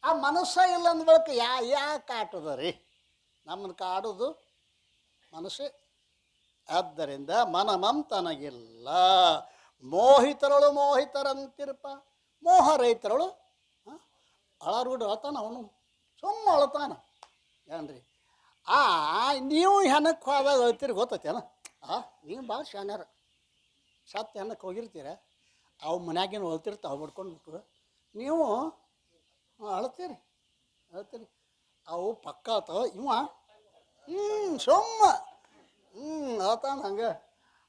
ಆ ಮನಸ್ಸ ಇಲ್ಲ ಅಂದ್ಬೇಕು ಯಾಕೆ ಕಾಟದ ರೀ? ನಮ್ಮನ್ನು ಕಾಡೋದು ಮನಸ್ಸೇ. ಆದ್ದರಿಂದ ಮನಮಂತನಾಗಿಲ್ಲ. ಮೋಹಿತರಳು ಮೋಹಿತರಂತಿರ್ಪ, ಮೋಹ ರೈತರಳು ಅಳಾರ್ಬಿಡು ಅಳ್ತಾನ, ಅವನು ಸುಮ್ಮ ಅಳ್ತಾನ ಏನ್ರಿ. ನೀವು ಹೆಣಕ್ಕೆ ಹೋದಾಗ ಅಳ್ತೀರಿ ಗೊತ್ತೈತೇನ? ನೀವು ಭಾಳ ಶಾನ್ಯಾರ. ಸತ್ತು ಹೆಣಕ್ಕೆ ಹೋಗಿರ್ತೀರ, ಅವು ಮನ್ಯಾಗೇನು ಅಳ್ತಿರ್ತಾವೆ ಬಡ್ಕೊಂಡ್ಬಿಟ್ಟು, ನೀವು ಅಳ್ತೀರಿ. ಅವು ಪಕ್ಕ ಆತಾವ. ಇವ ಸುಮ್ಮ ಅಳ್ತಾನ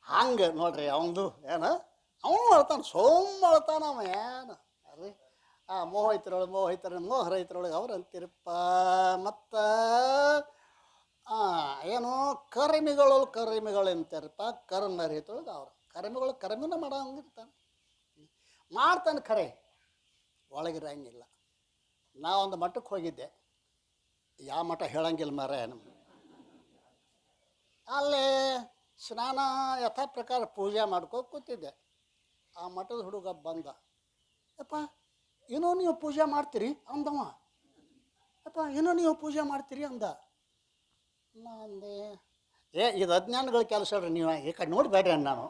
ಹಂಗೆ ನೋಡ್ರಿ. ಅವನದು ಏನು, ಅವನು ಅಳ್ತಾನ, ಸೋಮ್ಮ ಅಳ್ತಾನ ಅವ. ಏನು ಅದೇ ಮೋಹಿತರೊಳಗೆ ಮೋಹರೈತರೊಳಗೆ ಅವ್ರು ಅಂತಿರಪ್ಪ. ಮತ್ತು ಏನು ಕರ್ಮಿಗಳು ಅಂತಾರಪ್ಪ, ಕರ್ಮರಹಿತೊಳಗೆ ಅವ್ರು. ಕರ್ಮಿನ ಮಾಡೋಂಗಿರ್ತಾನೆ, ಮಾಡ್ತಾನೆ ಖರೆ, ಒಳಗಿರಂಗಿಲ್ಲ. ನಾವೊಂದು ಮಠಕ್ಕೆ ಹೋಗಿದ್ದೆ, ಯಾವ ಮಠ ಹೇಳಂಗಿಲ್ಲ ಮಾರ. ಅಲ್ಲೇ ಸ್ನಾನ ಯಥಾ ಪ್ರಕಾರ ಪೂಜೆ ಮಾಡ್ಕೊಂಡು ಕೂತಿದ್ದೆ. ಆ ಮಠದ ಹುಡುಗ ಬಂದ, ಯಪ್ಪ ಏನೋ ನೀವು ಪೂಜೆ ಮಾಡ್ತೀರಿ ಅಂದವ. ಯಪ್ಪ ಏನೋ ನೀವು ಪೂಜೆ ಮಾಡ್ತೀರಿ ಅಂದ. ಅಂದೆ ಇದು ಅಜ್ಞಾನಗಳ ಕೆಲಸ ಹೇಳ್ರಿ, ನೀವು ಈ ಕಡೆ ನೋಡಬೇಡ್ರಿ ಅಣ್ಣ. ನಾನು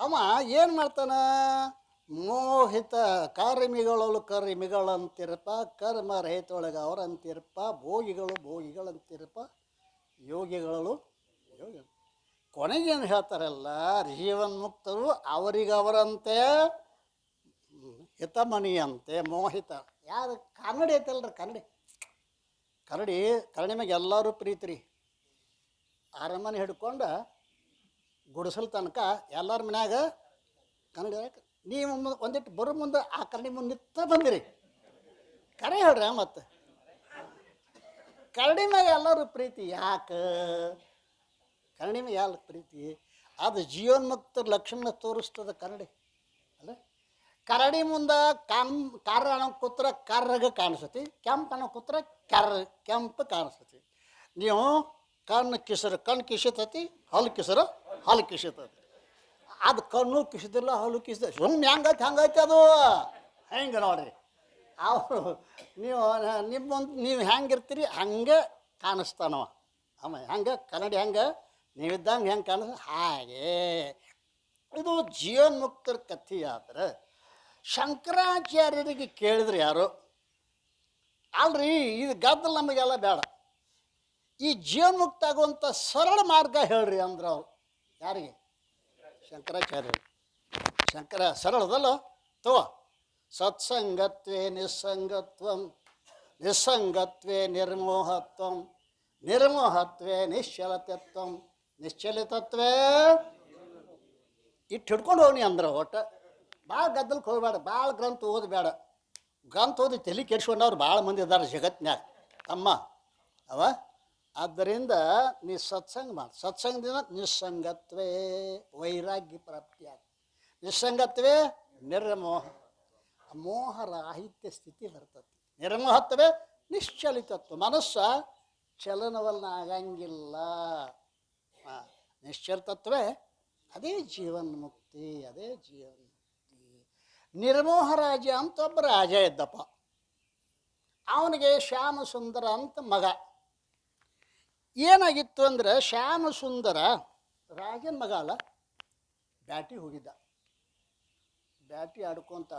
ಅವ ಏನು ಮಾಡ್ತಾನ, ಮೋಹಿತ ಕರ್ಮಿಗಳಂತಿರಪ್ಪ, ಕರ್ಮ ರಹಿತೊಳಗೆ ಅವರಂತಿರಪ್ಪ, ಭೋಗಿಗಳಂತಿರಪ್ಪ, ಯೋಗಿಗಳು. ಕೊನೆಗೇನು ಹೇಳ್ತಾರಲ್ಲ, ಜೀವನ್ಮುಕ್ತರು ಅವರಿಗವರಂತೆ ಹಿತಮಣಿಯಂತೆ ಮೋಹಿತ. ಯಾರು ಕನ್ನಡಿ ಐತಲ್ರಿ, ಕನ್ನಡಿ ಮ್ಯಾಗ ಎಲ್ಲರೂ ಪ್ರೀತಿ ರೀ. ಅರಮನೆ ಹಿಡ್ಕೊಂಡು ಗುಡಿಸಲು ತನಕ ಎಲ್ಲರ ಮನ್ಯಾಗ ಕನ್ನಡಿ ನೀವು ಒಂದಿಟ್ಟು ಬರೋ ಮುಂದೆ ಆ ಕನ್ನಡಿ ಮುಂದೆ ನಿಂತ ಬಂದಿರಿ. ಕರೆ ಹೇಳ್ರಿ ಮತ್ತು ಕನ್ನಡಿ ಮ್ಯಾಗ ಎಲ್ಲರೂ ಪ್ರೀತಿ ಯಾಕೆ? ಕನ್ನಡಿ ಮ್ಯಾಗ ಎಲ್ಲ ಪ್ರೀತಿ ಅದು ಜೀವನ್ಮುಕ್ತ ಲಕ್ಷಣ ತೋರಿಸ್ತದ ಕನ್ನಡಿ ಅಲ್ಲ. ಕರಡಿ ಮುಂದೆ ಕರ್ರ ಕೂತ್ರ ಕರ್ರಗೆ ಕಾಣಿಸ್ತತಿ, ಕೆಂಪು ಅನ್ನೋ ಕೂತ್ರ ಕೆಂಪು ಕಾಣಿಸ್ತತಿ. ನೀವು ಕಣ್ಣು ಕಿಸತತಿ, ಹಲ್ಲು ಹಲ್ಲು ಕಿಸತತಿ. ಅದು ಕಣ್ಣು ಕಿಸಿದಿಲ್ಲ, ಹಲ್ಲು ಕಿಸಿದ ಸುಮ್ಮನೆ ಹಂಗೈತೆ ಅದು ಹೆಂಗೆ ನೋಡ್ರಿ. ಅವರು ನೀವು ಹೆಂಗಿರ್ತೀರಿ ಹಂಗೆ ಕಾಣಿಸ್ತಾನವ. ಹೆಂಗೆ ಕನ್ನಡಿ ಹೆಂಗೆ ನೀವಿದ್ದಂಗೆ ಹೆಂಗೆ ಕಾಣಿಸ್ ಹಾಗೆ ಇದು ಜೀವನ್ಮುಕ್ತರ ಕಥೆ. ಆದ್ರೆ ಶಂಕರಾಚಾರ್ಯರಿಗೆ ಕೇಳಿದ್ರೆ ಯಾರು ಅಲ್ರಿ ಇದು ಗದ್ದಲ ನಮಗೆಲ್ಲ ಬೇಡ, ಈ ಜೀವನ್ಮುಕ್ತ ಆಗುವಂಥ ಸರಳ ಮಾರ್ಗ ಹೇಳ್ರಿ ಅಂದ್ರೆ ಅವ್ರು ಯಾರಿಗೆ? ಶಂಕರಾಚಾರ್ಯರು. ಸರಳದಲ್ಲ ತೋ ಸತ್ಸಂಗತ್ವೇ ನಿಸ್ಸಂಗತ್ವಂ, ನಿಸ್ಸಂಗತ್ವೇ ನಿರ್ಮೋಹತ್ವಂ, ನಿರ್ಮೋಹತ್ವೇ ನಿಶ್ಚಲತತ್ವಂ, ನಿಶ್ಚಲಿತತ್ವೇ ಇಟ್ಟು ಹಿಡ್ಕೊಂಡು ಹೋಗಿ ಅಂದ್ರೆ ಒಟ್ಟು ಭಾಳ ಗದ್ದಲಕ್ಕೆ ಹೋಗಬೇಡ, ಭಾಳ ಗ್ರಂಥ ಓದಬೇಡ. ಗ್ರಂಥ ಓದಿ ತಲೆ ಕೆಡ್ಸ್ಕೊಂಡವ್ರು ಭಾಳ ಮಂದಿ ಇದ್ದಾರೆ ಜಗತ್ತಿನಾಗ ಅಮ್ಮ ಅವ. ಆದ್ದರಿಂದ ನೀ ಸತ್ಸಂಗ ಮಾಡಿ, ಸತ್ಸಂಗದಿಂದ ನಿಸ್ಸಂಗತ್ವೇ ವೈರಾಗ್ಯ ಪ್ರಾಪ್ತಿ ಆಗ, ನಿಸ್ಸಂಗತ್ವೇ ನಿರ್ಮೋಹ ಮೋಹರಾಹಿತ್ಯ ಸ್ಥಿತಿ ಬರ್ತದೆ, ನಿರ್ಮೋಹತ್ವೇ ನಿಶ್ಚಲಿತತ್ವ ಮನಸ್ಸ ಚಲನವನ್ನ ಆಗಂಗಿಲ್ಲ. ನಿಶ್ಚಲಿತತ್ವೇ ಅದೇ ಜೀವನ್ಮುಕ್ತಿ, ಅದೇ ಜೀವನ್ಮುಕ್ತಿ. ನಿರ್ಮೋಹ ರಾಜ ಅಂತ ಒಬ್ಬ ರಾಜ ಇದ್ದಪ್ಪ. ಅವನಿಗೆ ಶ್ಯಾಮ ಸುಂದರ ಅಂತ ಮಗ. ಏನಾಗಿತ್ತು ಅಂದರೆ ಶ್ಯಾಮ ಸುಂದರ ರಾಜನ ಮಗ ಅಲ್ಲ, ಬ್ಯಾಟಿ ಹೋಗಿದ್ದ. ಬ್ಯಾಟಿ ಆಡ್ಕೊಂತ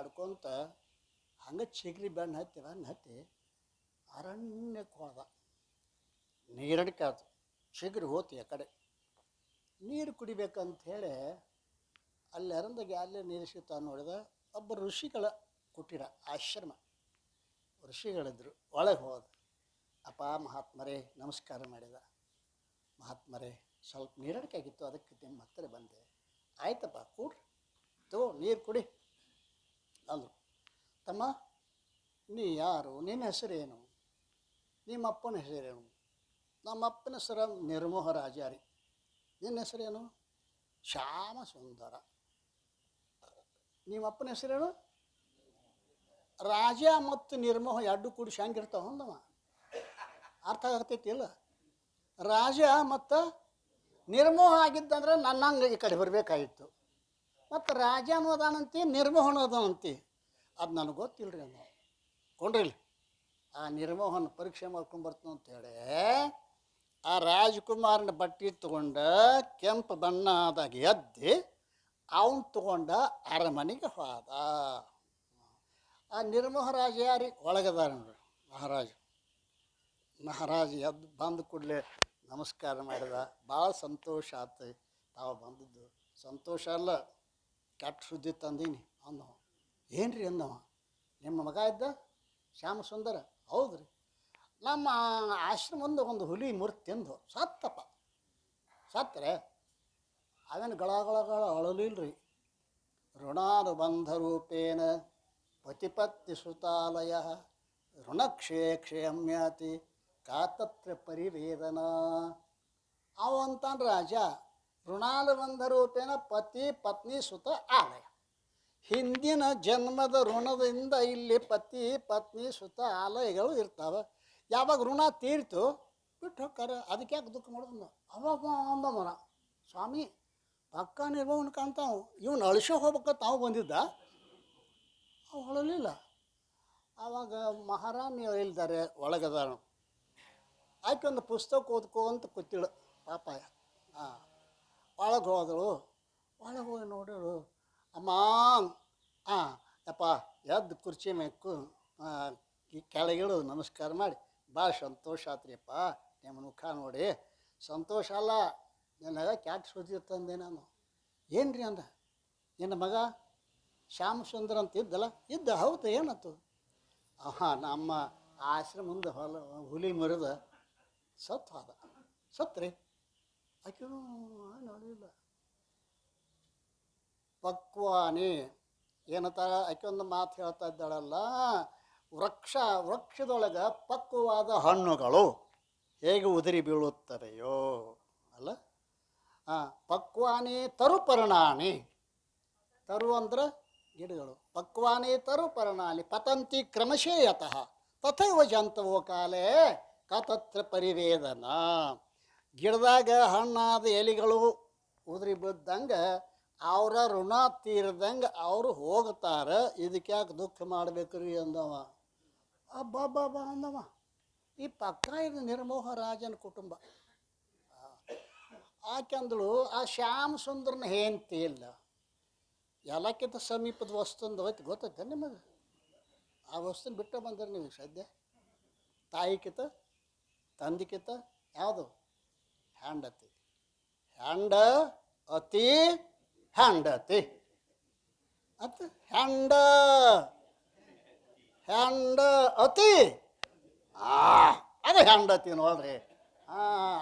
ಹಂಗೆ ಚಿಗ್ರಿ ಬೆಣ್ಣು ಹತ್ತಿ ಅರಣ್ಯಕ್ಕೆ ಹೋದ. ನೀರಡಿಕೆ ಆಯ್ತು, ಚಿಗ್ರಿ ಹೋತಿ ಆ ಕಡೆ. ನೀರು ಕುಡಿಬೇಕಂತ ಹೇಳಿ ಅಲ್ಲಿ ಅರಂದಾಗೆ ಅಲ್ಲೇ ನೀರು ಸಿಗ್ತಾ ನೋಡಿದ. ಒಬ್ಬ ಋಷಿಗಳ ಕುಟೀರ ಆಶ್ರಮ, ಋಷಿಗಳಿದ್ರು. ಒಳಗೆ ಹೋದ. ಅಪ್ಪ ಮಹಾತ್ಮರೇ ನಮಸ್ಕಾರ ಮಾಡಿದ. ಮಹಾತ್ಮರೇ ಸ್ವಲ್ಪ ನೀರಡಿಕೆ ಆಗಿತ್ತು, ಅದಕ್ಕೆ ನಿಮ್ಮ ಹತ್ತಿರ ಬಂದೆ. ಆಯ್ತಪ್ಪ ಕೂಡ್ರಿ, ತಗೋ ನೀರು ಕುಡಿ ಅಂದರು. ತಮ್ಮ ನೀ ಯಾರು? ನಿನ್ನ ಹೆಸರೇನು? ನಿಮ್ಮ ಅಪ್ಪನ ಹೆಸರೇನು? ನಮ್ಮ ಅಪ್ಪನ ಹೆಸರು ನಿರ್ಮೋಹ ರಾಜಾರಿ. ನಿನ್ನ ಹೆಸರೇನು? ಶ್ಯಾಮ ಸುಂದರ. ನಿಮ್ಮ ಅಪ್ಪನ ಹೆಸರೇನು? ರಾಜ ಮತ್ತು ನಿರ್ಮೋಹ ಎರಡು ಕೂಡಿಸಿ ಹೆಂಗಿರ್ತಾವ ಅಂದವ. ಅರ್ಥ ಆಗ್ತೈತಿ ಇಲ್ಲ? ರಾಜ ಮತ್ತು ನಿರ್ಮೋಹ ಆಗಿದ್ದಂದ್ರೆ ನನ್ನಂಗೆ ಈ ಕಡೆ ಬರಬೇಕಾಗಿತ್ತು. ಮತ್ತು ರಾಜ ಅನ್ನೋದಾನಂತಿ, ನಿರ್ಮೋಹ ಅನ್ನೋದಾನಂತಿ, ಅದು ನನಗೆ ಗೊತ್ತಿಲ್ಲರಿ ಅನ್ನೋ ಕೊಂಡ್ರಿಲ್ಲ. ಆ ನಿರ್ಮೋಹನ ಪರೀಕ್ಷೆ ಮಾಡ್ಕೊಂಬರ್ತೀನಿ ಅಂತೇಳಿ ಆ ರಾಜ್ಕುಮಾರನ ಬಟ್ಟೆ ತೊಗೊಂಡು ಕೆಂಪು ಬಣ್ಣದಾಗ ಎದ್ದು ಅವನು ತೊಗೊಂಡ ಅರಮನೆಗೆ ಹೋದ. ಆ ನಿರ್ಮೋಹ ರಾಜ ಯಾರಿ ಒಳಗದಾರ ನೋಡ್ರಿ, ಮಹಾರಾಜ ಎದ್ದು ಬಂದ ಕೂಡಲೇ ನಮಸ್ಕಾರ ಮಾಡಿದ. ಭಾಳ ಸಂತೋಷ ಆಯ್ತು ತಾವು ಬಂದದ್ದು. ಸಂತೋಷ ಅಲ್ಲ, ಕೆಟ್ಟ ಸುದ್ದಿ ತಂದೀನಿ ಅಂದವ. ಏನು ರೀ ಅಂದವ. ನಿಮ್ಮ ಮಗ ಇದ್ದ ಶ್ಯಾಮ ಸುಂದರ? ಹೌದು ರೀ. ನಮ್ಮ ಆಶ್ರಮಂದು ಒಂದು ಹುಲಿ ಮುರ್ತು ತಿಂದು ಸತ್ತಪ್ಪ. ಸತ್ತರೆ ಅವೇನು ಗಳ ಅಳಲಿಲ್ರಿ. ಋಣಾನುಬಂಧ ರೂಪೇಣ ಪತಿಪತ್ತಿ ಸುತಾಲಯ ಋಣಕ್ಷೇ ಕ್ಷೇಮ್ಯಾತಿ ಕಾತತ್ರ ಪರಿವೇದನ. ಅವಂತಾನ ರಾಜ ಋಣಾನುಬಂಧ ರೂಪೇಣ ಪತಿ ಪತ್ನಿ ಸುತ ಆಲಯ. ಹಿಂದಿನ ಜನ್ಮದ ಋಣದಿಂದ ಇಲ್ಲಿ ಪತಿ ಪತ್ನಿ ಸುತ ಆಲಯಗಳು ಇರ್ತಾವೆ. ಯಾವಾಗ ಋಣ ತೀರ್ತು ಬಿಟ್ಟು ಹೋಗ್ತಾರೆ, ಅದಕ್ಕೆ ಯಾಕೆ ದುಃಖ ಮಾಡೋದು? ಅವಾಗ ಅಂದವನ ಸ್ವಾಮಿ ಪಕ್ಕ ನಿರ್ಭವನ ಕಾಣ್ತಾವು, ಇವನು ಅಳಿಸೋ ಹೋಗ್ಬೇಕಂತ ತಾವು ಬಂದಿದ್ದ. ಅವು ಹೊಳಲಿಲ್ಲ. ಆವಾಗ ಮಹಾರಾಣಿ ಇಲ್ದಾರೆ ಒಳಗದಾರ. ಆಕೆ ಒಂದು ಪುಸ್ತಕ ಓದ್ಕೋ ಅಂತ ಕೂತಿಳು ಪಾಪ. ಒಳಗೆ ಹೋದಳು. ಒಳಗೆ ಹೋಗಿ ನೋಡೋಳು. ಅಮ್ಮ ಯಪ್ಪ ಎದ್ದು ಕುರ್ಚಿ ಮೇಕು ಕೆಳಗಿಳು ನಮಸ್ಕಾರ ಮಾಡಿ ಭಾಳ ಸಂತೋಷ ಆತ್ರಿಯಪ್ಪ ನಿಮ್ಮ ಮುಖ ನೋಡಿ. ಸಂತೋಷ ಅಲ್ಲ, ನಿನಗೆ ಕ್ಯಾಟ್ ಸುದ್ದಿ ತಂದೆ ನಾನು. ಏನು ರೀ ಅಂದ. ನಿನ್ನ ಮಗ ಶ್ಯಾಮ ಸುಂದರ ಅಂತ ಇದ್ದಲ್ಲ? ಇದ್ದ. ಹೌದು, ಏನತ್ತು? ನಮ್ಮ ಆಶ್ರಮ ಮುಂದೆ ಹುಲಿ ಮುರಿದ ಸತ್ತು ಹೋದ. ಸತ್ರಿ? ಆಕೆ ನೋಡಿಲ್ಲ. ಪಕ್ವಾನಿ ಏನಂತಾರ ಆಕೆ ಒಂದು ಮಾತು ಹೇಳ್ತಾ ಇದ್ದಾಳಲ್ಲ, ವೃಕ್ಷದೊಳಗೆ ಪಕ್ವವಾದ ಹಣ್ಣುಗಳು ಹೇಗೆ ಉದುರಿ ಬೀಳುತ್ತವೆಯೋ ಅಲ್ಲ, ಪಕ್ವಾನಿ ತರುಪರ್ಣಾನಿ, ತರು ಅಂದ್ರೆ ಗಿಡಗಳು, ಪಕ್ವಾನಿ ತರುಪರ್ಣಾನಿ ಪತಂತಿ ಕ್ರಮಶೇಯತಃ ತಥೈವ ಜಂತವೋ ಕಾಲೇ ಕತತ್ರ ಪರಿವೇದನ. ಗಿಡದಾಗ ಹಣ್ಣಾದ ಎಲೆಗಳು ಉದುರಿ ಬಿದ್ದಂಗೆ ಅವರ ಋಣ ತೀರ್ದಂಗೆ ಅವರು ಹೋಗ್ತಾರೆ, ಇದಕ್ಕೆ ಯಾಕೆ ದುಃಖ ಮಾಡ್ಬೇಕ್ರಿ ಅಂದವ. ಅಬ್ಬಬ್ಬ ಅಂದವ. ಈ ಪಕ್ಕ ಇದು ನಿರ್ಮೋಹ ರಾಜನ ಕುಟುಂಬ. ಆಕೆಂದಳು ಆ ಶ್ಯಾಮ್ ಸುಂದರನ ಹೆಂಡತಿ ಇಲ್ಲ, ಎಲ್ಲಕ್ಕಿಂತ ಸಮೀಪದ ವಸ್ತುಂದು ಗೊತ್ತೈತೆ ನಿಮಗೆ? ಆ ವಸ್ತುನ ಬಿಟ್ಟು ಬಂದ್ರೆ ನೀವು ಸದ್ಯ ತಾಯಿಕಿತ ತಂದಿಕಿತ ಯಾವುದು? ಹೆಂಡತಿ. ಹೆಂಡ ಅತಿ ಹೆಂಡತಿ ಅಂತ ಹೆಂಡ ಅತಿ ಅದು ಹೆಂಡತಿ ನೋಡ್ರಿ.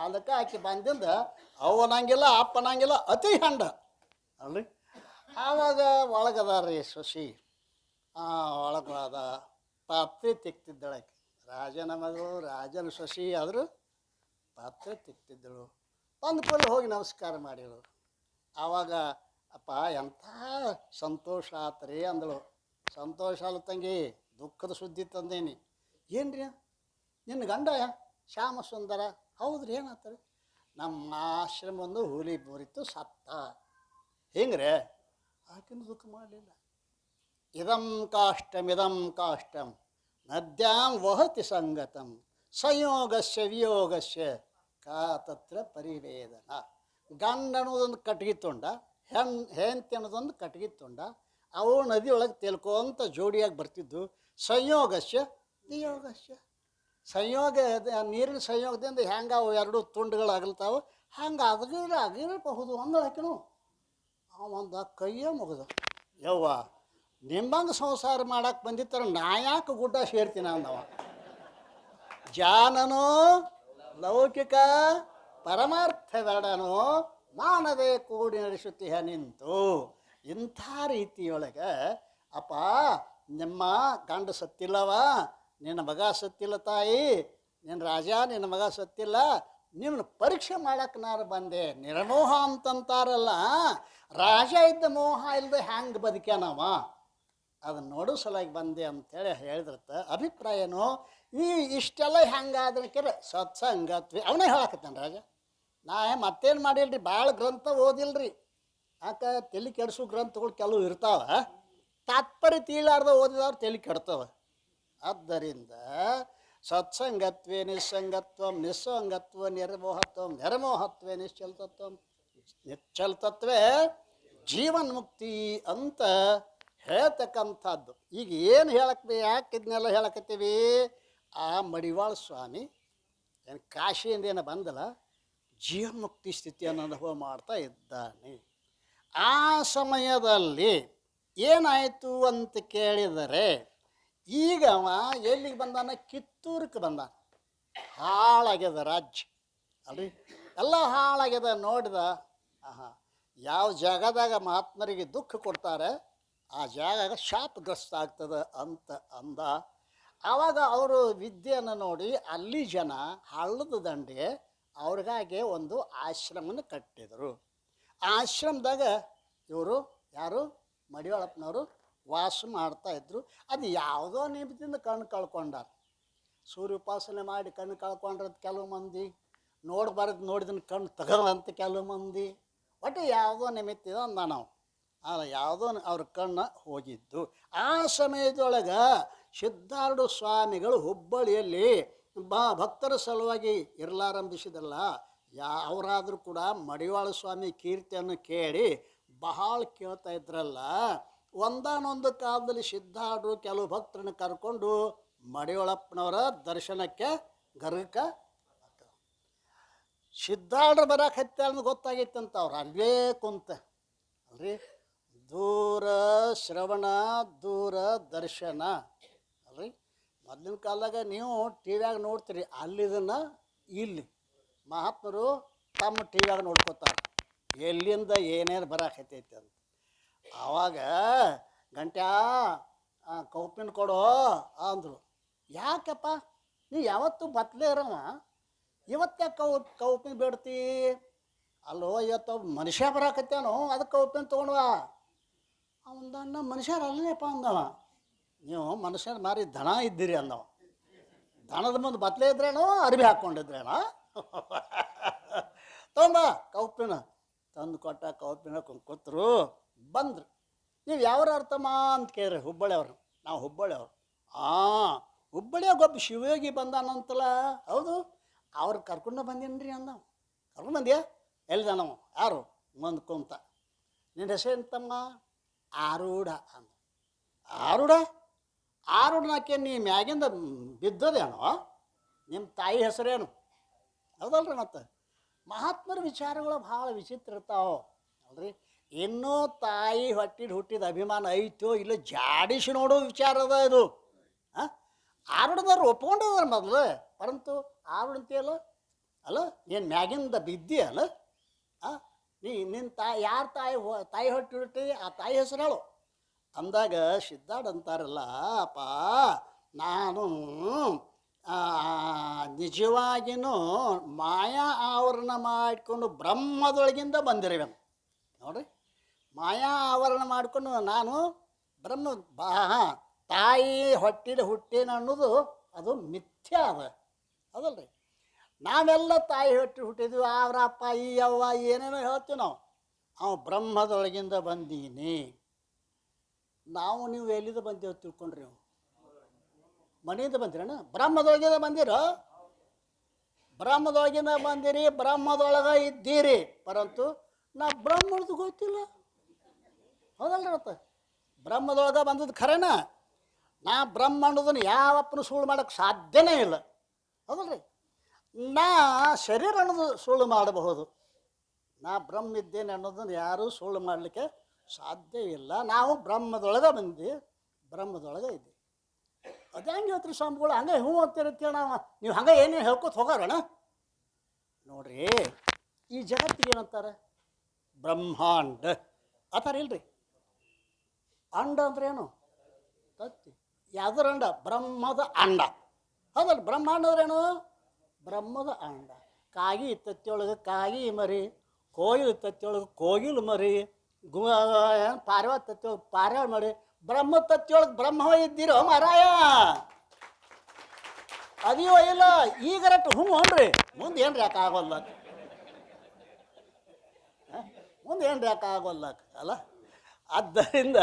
ಅದಕ್ಕೆ ಆಕೆ ಬಂದಿಂದ ಅವನಂಗಿಲ್ಲ ಅಪ್ಪನಂಗಿಲ್ಲ ಅತಿ ಹೆಂಡ ಅಲ್ರಿ. ಆವಾಗ ಒಳಗದಾರ್ರಿ ಸೊಸಿ, ಒಳಗದ ಪಾತ್ರೆ ತಿಕ್ತಿದ್ದಳು ಆಕೆ. ರಾಜನ ಮಗಳು, ರಾಜನ ಸೊಸಿ ಆದರೂ ಪಾತ್ರೆ ತಿಕ್ತಿದ್ದಳು. ಒಂದು ಕೊಲ್ಲಿ ಹೋಗಿ ನಮಸ್ಕಾರ ಮಾಡಿಳು. ಆವಾಗ ಅಪ್ಪ ಎಂಥ ಸಂತೋಷ ಆತ್ರಿ ಅಂದಳು. ಸಂತೋಷ ಅಲ್ಲ ತಂಗಿ, ದುಃಖದ ಸುದ್ದಿ ತಂದೇನಿ. ಏನ್ರಿ ನಿನ್ನ ಗಂಡ ಶ್ಯಾಮ ಸುಂದರ? ಹೌದ್ರಿ, ಏನಾಗ್ತಾರೆ? ನಮ್ಮ ಆಶ್ರಮ ಒಂದು ಹುಲಿ ಮುರಿತು ಸತ್ತ. ಹಿಂಗ್ರೆ ಆಕಿನ ದುಃಖ ಮಾಡಲಿಲ್ಲ. ಇದಂ ಕಾಷ್ಟಂ ನದ್ಯಾಂ ವಹತಿ ಸಂಗತಂ ಸಂಯೋಗಸ್ಯ ವಿಯೋಗಸ್ಯ ಕಾ ತತ್ರ ಪರಿವೇದನ. ಗಂಡ ಅನ್ನೋದೊಂದು ಕಟ್ಗಿ ತೊಂಡ, ಹೆಂಡತಿ ಅನ್ನೋದೊಂದು ಕಟ್ಗಿ ತೊಂಡ, ಅವು ನದಿ ಒಳಗೆ ತೇಲ್ಕೊಂತ ಜೋಡಿಯಾಗಿ ಬರ್ತಿದ್ದು. ಸಂಯೋಗಸ್ಯ ವಿಯೋಗಸ್ಯ, ಸಂಯೋಗ ನೀರಿನ ಸಂಯೋಗದಿಂದ ಹೆಂಗೆ ಅವು ಎರಡು ತುಂಡುಗಳು ಅಗಲ್ತಾವೆ, ಹಂಗೆ ಅಗಿರಬಹುದು ಅಂದಳಾಕಿನು. ಒಂದು ಕೈಯೇ ಮುಗಿದು, ಯವ್ವ ನಿಮ್ಮಂಗೆ ಸಂಸಾರ ಮಾಡಕ್ಕೆ ಬಂದಿತ್ತರ ನಾ ಯಾಕೆ ಗುಡ್ಡ ಸೇರ್ತೀನಿ ಅಂದವ. ಜಾನನೋ ಲೌಕಿಕ ಪರಮಾರ್ಥವೆರಡನೋ ಮಾನವೇ ಕೂಡಿ ನಡೆಸುತ್ತೀಯ ನಿಂತು. ಇಂಥ ರೀತಿಯೊಳಗೆ ಅಪ್ಪ ನಿಮ್ಮ ಗಂಡ ಸತ್ತಿಲ್ಲವ, ನಿನ್ನ ಮಗ ಸತ್ತಿಲ್ಲ ತಾಯಿ, ನಿನ್ನ ರಾಜ ನಿನ್ನ ಮಗ ಸತ್ತಿಲ್ಲ, ನಿಮ್ಮನ್ನ ಪರೀಕ್ಷೆ ಮಾಡಕ್ಕೆ ನಾನು ಬಂದೆ. ನಿರ್ಮೋಹ ಅಂತಂತಾರಲ್ಲ, ರಾಜ ಇದ್ದ ಮೋಹ ಇಲ್ಲದೆ ಹ್ಯಾಂಗೆ ಬದುಕ್ಯಾನವ, ಅದನ್ನು ನೋಡೋ ಸಲಾಗಿ ಬಂದೆ ಅಂಥೇಳಿ ಹೇಳಿದ್ರತ್ತ. ಅಭಿಪ್ರಾಯನೋ ಈ ಇಷ್ಟೆಲ್ಲ ಹೆಂಗಾದ್ರೆ ಕೆಲ ಸತ್ಸಂಗತ್ವಿ ಅವನೇ ಹೇಳಕತ್ತಾನ ರಾಜ. ನಾ ಮತ್ತೇನು ಮಾಡಿಲ್ರಿ, ಭಾಳ ಗ್ರಂಥ ಓದಿಲ್ರಿ. ಯಾಕೆ ತಲೆ ಕೆಡಿಸೋ ಗ್ರಂಥಗಳು ಕೆಲವು ಇರ್ತಾವೆ, ತಾತ್ಪರ್ಯ ತೀಲಾರ್ದ ಓದಿದವ್ರು ತಲೆ ಕೆಡ್ತವ. ಆದ್ದರಿಂದ ಸತ್ಸಂಗತ್ವೇ ನಿಸ್ಸಂಗತ್ವ ನಿರ್ಮೋಹತ್ವೇ ನಿಶ್ಚಲತತ್ವೇ ಜೀವನ್ಮುಕ್ತಿ ಅಂತ ಹೇಳ್ತಕ್ಕಂಥದ್ದು. ಈಗ ಏನು ಹೇಳಕ್ಕೆ, ಯಾಕೆ ಇದನ್ನೆಲ್ಲ ಹೇಳಕತ್ತೀವಿ? ಆ ಮಡಿವಾಳ ಸ್ವಾಮಿ ಏನು ಕಾಶಿಯಿಂದ ಏನು ಬಂದಲ್ಲ, ಜೀವನ್ಮುಕ್ತಿ ಸ್ಥಿತಿಯನ್ನು ಅನುಭವ ಮಾಡ್ತಾ ಇದ್ದಾನೆ. ಆ ಸಮಯದಲ್ಲಿ ಏನಾಯಿತು ಅಂತ ಕೇಳಿದರೆ, ಈಗ ಅವ ಎಲ್ಲಿಗೆ ಬಂದಾನ? ಕಿತ್ತೂರಿಗೆ ಬಂದಾನ. ಹಾಳಾಗ್ಯದ ರಾಜ್ಯ ಅಲ್ರಿ, ಎಲ್ಲ ಹಾಳಾಗ್ಯದ. ನೋಡಿದ ಯಾವ ಜಾಗದಾಗ ಮಹಾತ್ಮರಿಗೆ ದುಃಖ ಕೊಡ್ತಾರೆ ಆ ಜಾಗ ಶಾಪಗ್ರಸ್ತ ಆಗ್ತದೆ ಅಂತ ಅಂದ. ಆವಾಗ ಅವರು ವಿದ್ಯೆಯನ್ನು ನೋಡಿ ಅಲ್ಲಿ ಜನ ಹಳ್ಳದ ದಂಡೆ ಅವ್ರಿಗಾಗೆ ಒಂದು ಆಶ್ರಮನ ಕಟ್ಟಿದರು. ಆ ಆಶ್ರಮದಾಗ ಇವರು ಯಾರು ಮಡಿವಾಳಪ್ಪನವರು ವಾಸ ಮಾಡ್ತಾಯಿದ್ರು. ಅದು ಯಾವುದೋ ನಿಮಿತ್ತದಿಂದ ಕಣ್ಣು ಕಳ್ಕೊಂಡಾರ. ಸೂರ್ಯ ಉಪಾಸನೆ ಮಾಡಿ ಕಣ್ಣು ಕಳ್ಕೊಂಡ್ರದ್ದು ಕೆಲವು ಮಂದಿ, ನೋಡಿದನ್ನು ಕಣ್ಣು ತಗೋದಂತ ಕೆಲವು ಮಂದಿ, ಒಟ್ಟು ಯಾವುದೋ ನಿಮಿತ್ತ ಅಂದ ನಾವು. ಯಾವುದೋ ಅವ್ರ ಕಣ್ಣು ಹೋಗಿದ್ದು. ಆ ಸಮಯದೊಳಗೆ ಸಿದ್ಧಾರೂಢ ಸ್ವಾಮಿಗಳು ಹುಬ್ಬಳ್ಳಿಯಲ್ಲಿ ಭಕ್ತರ ಸಲುವಾಗಿ ಇರಲಾರಂಭಿಸಿದಲ್ಲ. ಅವರಾದರೂ ಕೂಡ ಮಡಿವಾಳ ಸ್ವಾಮಿ ಕೀರ್ತಿಯನ್ನು ಕೇಳಿ ಬಹಳ ಕೇಳ್ತಾ ಇದ್ರಲ್ಲ. ಒಂದಾನೊಂದು ಕಾಲದಲ್ಲಿ ಸಿದ್ಧಾರೂಢರು ಕೆಲವು ಭಕ್ತರನ್ನು ಕರ್ಕೊಂಡು ಮಡಿವಾಳಪ್ಪನವರ ದರ್ಶನಕ್ಕೆ ಗರ್ಕ ಸಿದ್ಧಾರೂಢರು ಬರಕ್ಕೆ ಹತ್ತ ಅನ್ನೋದು ಗೊತ್ತಾಗಿತ್ತಂತ. ಅವ್ರು ಅಲ್ಲೇ ಕುಂತ ಅಲ್ರಿ, ದೂರ ಶ್ರವಣ ದೂರ ದರ್ಶನ ಅಲ್ರಿ. ಮೊದಲಿನ ಕಾಲದಾಗ ನೀವು ಟಿ ವ್ಯಾಗ ನೋಡ್ತೀರಿ, ಅಲ್ಲಿದನ್ನು ಇಲ್ಲಿ ಮಹಾತ್ಮರು ತಮ್ಮ ಟಿ ವ್ಯಾಗ ನೋಡ್ಕೋತಾರೆ ಎಲ್ಲಿಂದ ಏನೇನು ಬರಕತ್ತೈತಿ ಅಂತ. ಆವಾಗ ಗಂಟ್ಯಾ ಕೌಪಿನ ಕೊಡೋ ಅಂದರು. ಯಾಕಪ್ಪ ನೀ ಯಾವತ್ತೂ ಬತ್ತಲೇ ಇರವ, ಇವತ್ತೇ ಕೌಪಿನ ಬಿಡ್ತಿ? ಅಲ್ಲೋ ಇವತ್ತು ಮನುಷ್ಯ ಬರಾಕತ್ತೇನೋ ಅದಕ್ಕೆ ಕೌಪಿನ ತೊಗೊಂಡ್ವ. ಅವನ ಮನುಷ್ಯರು ಅಲ್ಲನೇಪ್ಪ ಅಂದವ. ನೀವು ಮನುಷ್ಯನ ಮಾರಿ ದನ ಇದ್ದೀರಿ ಅಂದವ. ದನದ ಮುಂದೆ ಬತ್ತಲೇ ಇದ್ರೇನೋ ಅರ್ಬಿ ಹಾಕ್ಕೊಂಡಿದ್ರೇನೋ. ತೊಗೊಂಬ ಕೌಪಿನ ತಂದು ಕೊಟ್ಟ. ಕೌಪಿನ ಕೂತ್ರು. ಬಂದ್ರು. ನೀವು ಯಾವ್ರ ಅರ್ಥಮ್ಮ ಅಂತ ಕೇಳ್ರಿ. ಹುಬ್ಬಳ್ಳಿಯವ್ರು. ನಾವು ಹುಬ್ಬಳ್ಳಿಯವ್ರು. ಹುಬ್ಬಳ್ಳಿಯಾಗ ಒಬ್ಬ ಶಿವಯೋಗಿ ಬಂದಾನಂತಲ್ಲ. ಹೌದು, ಅವ್ರು ಕರ್ಕೊಂಡು ಬಂದೀನಿ ರೀ ಅಂದ. ಕರ್ಕೊಂಡು ಬಂದ್ಯಾ? ಎಲ್ಲಿದ ನಾವು? ಯಾರು? ಮುಂದೆ ಕುಂತ. ನಿನ್ನ ಹೆಸರು ಎಂತಮ್ಮ? ಆರೂಢ ಅಂದ. ಆರೂಢ? ಆರೂಢನಾಕೆ ನೀ ಮ್ಯಾಗಿಂದ ಬಿದ್ದದೇನೋ? ನಿಮ್ಮ ತಾಯಿ ಹೆಸರೇನು? ಹೌದಲ್ರಿ. ಮತ್ತು ಮಹಾತ್ಮರ ವಿಚಾರಗಳು ಭಾಳ ವಿಚಿತ್ರ ಇರ್ತಾವೆ ಅಲ್ರಿ. ಇನ್ನೂ ತಾಯಿ ಹುಟ್ಟಿದ ಅಭಿಮಾನ ಐತೋ ಇಲ್ಲ ಜಾಡಿಸಿ ನೋಡೋ ವಿಚಾರ ಅದ ಇದು. ಆರುಡದವ್ರು ಒಪ್ಕೊಂಡಿದ್ದಾರೆ ಮೊದಲು. ಪರಂತು ಆರುಡಂತೀಯಲ್ಲ ಅಲ್ಲ, ನೀನು ಮ್ಯಾಗಿಂದ ಬಿದ್ದಿ ಅಲ್ಲ. ನಿನ್ನ ಯಾರ ತಾಯಿ ಹುಟ್ಟಿ ಆ ತಾಯಿ ಹೆಸರು ಹೇಳು ಅಂದಾಗ ಸಿದ್ಧಾರ್ಥ ಅಂತಾರಲ್ಲ, ಅಪ್ಪ ನಾನು ನಿಜವಾಗಿಯೂ ಮಾಯಾ ಆವರಣ ಮಾಡಿಕೊಂಡು ಬ್ರಹ್ಮದೊಳಗಿಂದ ಬಂದಿರುವೆನು ನೋಡ್ರಿ. ಮಾಯಾ ಆವರಣ ಮಾಡಿಕೊಂಡು ನಾನು ಬ್ರಹ್ಮ ತಾಯಿ ಹೊಟ್ಟಿದ ಹುಟ್ಟೇನು ಅನ್ನೋದು ಅದು ಮಿಥ್ಯ ಅದ. ಅದಲ್ರಿ. ನಾವೆಲ್ಲ ತಾಯಿ ಹುಟ್ಟಿದ್ವಿ. ಅವರಪ್ಪ ಈ ಅವ್ವ ಏನೇನೋ ಹೇಳ್ತೀವಿ ನಾವು. ಅವ ಬ್ರಹ್ಮದೊಳಗಿಂದ ಬಂದೀನಿ. ನಾವು ನೀವು ಎಲ್ಲಿಂದ ಬಂದೇವು ತಿಳ್ಕೊಂಡ್ರಿ? ನೀವು ಮನೆಯಿಂದ ಬಂದಿರಣ್ಣ? ಬ್ರಹ್ಮದೊಳಗಿಂದ ಬಂದಿರೋ? ಬ್ರಹ್ಮದೊಳಗಿಂದ ಬಂದಿರಿ, ಬ್ರಹ್ಮದೊಳಗೆ ಇದ್ದೀರಿ. ಪರಂತು ನಾ ಬ್ರಹ್ಮದ್ದು ಗೊತ್ತಿಲ್ಲ. ಹೌದಲ್ರಿ. ಮತ್ತೆ ಬ್ರಹ್ಮದೊಳಗೆ ಬಂದದ್ದು ಖರೇನ? ನಾ ಬ್ರಹ್ಮ ಅನ್ನೋದನ್ನು ಯಾವಪ್ಪನು ಸುಳ್ಳು ಮಾಡೋಕ್ಕೆ ಸಾಧ್ಯನೇ ಇಲ್ಲ. ಹೌದಲ್ರಿ. ನಾ ಶರೀರ ಅನ್ನೋದು ಸುಳ್ಳು ಮಾಡಬಹುದು. ನಾ ಬ್ರಹ್ಮ ಇದ್ದೇನೆ ಅನ್ನೋದನ್ನು ಯಾರೂ ಸುಳ್ಳು ಮಾಡಲಿಕ್ಕೆ ಸಾಧ್ಯ ಇಲ್ಲ. ನಾವು ಬ್ರಹ್ಮದೊಳಗೆ ಬಂದು ಬ್ರಹ್ಮದೊಳಗೆ ಇದ್ದೀವಿ. ಅದು ಹೆಂಗೆ ಹೇಳ್ತೀರಿ ಸ್ವಾಮಿಗಳು? ಹಂಗೆ ಹ್ಞೂ ಅಂತಿರ್ತೀವಿ ನಾವು. ನೀವು ಹಂಗೆ ಏನೇನು ಹೇಳ್ಕೊತ ಹೋಗೋಣ ನೋಡ್ರಿ. ಈ ಜಗತ್ತಿಗೆ ಏನಂತಾರೆ? ಬ್ರಹ್ಮಾಂಡ ಅಂತಾರೆ ಇಲ್ರಿ. ಅಂಡ ಅಂದ್ರೆ ಏನು? ತತ್ತಿ. ಯಾವ್ದ್ರ ಅಂಡ? ಬ್ರಹ್ಮದ ಅಂಡ. ಹೌದಲ್ಲ. ಬ್ರಹ್ಮಾಂಡ ಅಂದ್ರೇನು? ಬ್ರಹ್ಮದ ಅಂಡ. ಕಾಗಿ ತತ್ತಿಯೊಳಗೆ ಕಾಗಿ ಮರಿ, ಕೋಗಿಲು ತತ್ತಿಯೊಳಗೆ ಕೋಗಿಲು ಮರಿ, ಪಾರ್ವ ತತ್ತಿಯೊಳಗೆ ಪಾರ್ವ ಮರಿ. ಬ್ರಹ್ಮ ತತ್ತಿಯೊಳಗೆ ಬ್ರಹ್ಮವ ಇದ್ದೀರೋ ಮಾರಾಯ? ಅದಿಯೋ ಇಲ್ಲ. ಈಗರಟ್ಟು ಹ್ಞೂ ಅನ್ರಿ. ಮುಂದೆ ಏನು ಯಾಕೆ ಆಗೋಲ್ಲ? ಮುಂದೆ ಏನು ಯಾಕೆ ಆಗೋಲ್ಲ ಅಲ್ಲ. ಆದ್ದರಿಂದ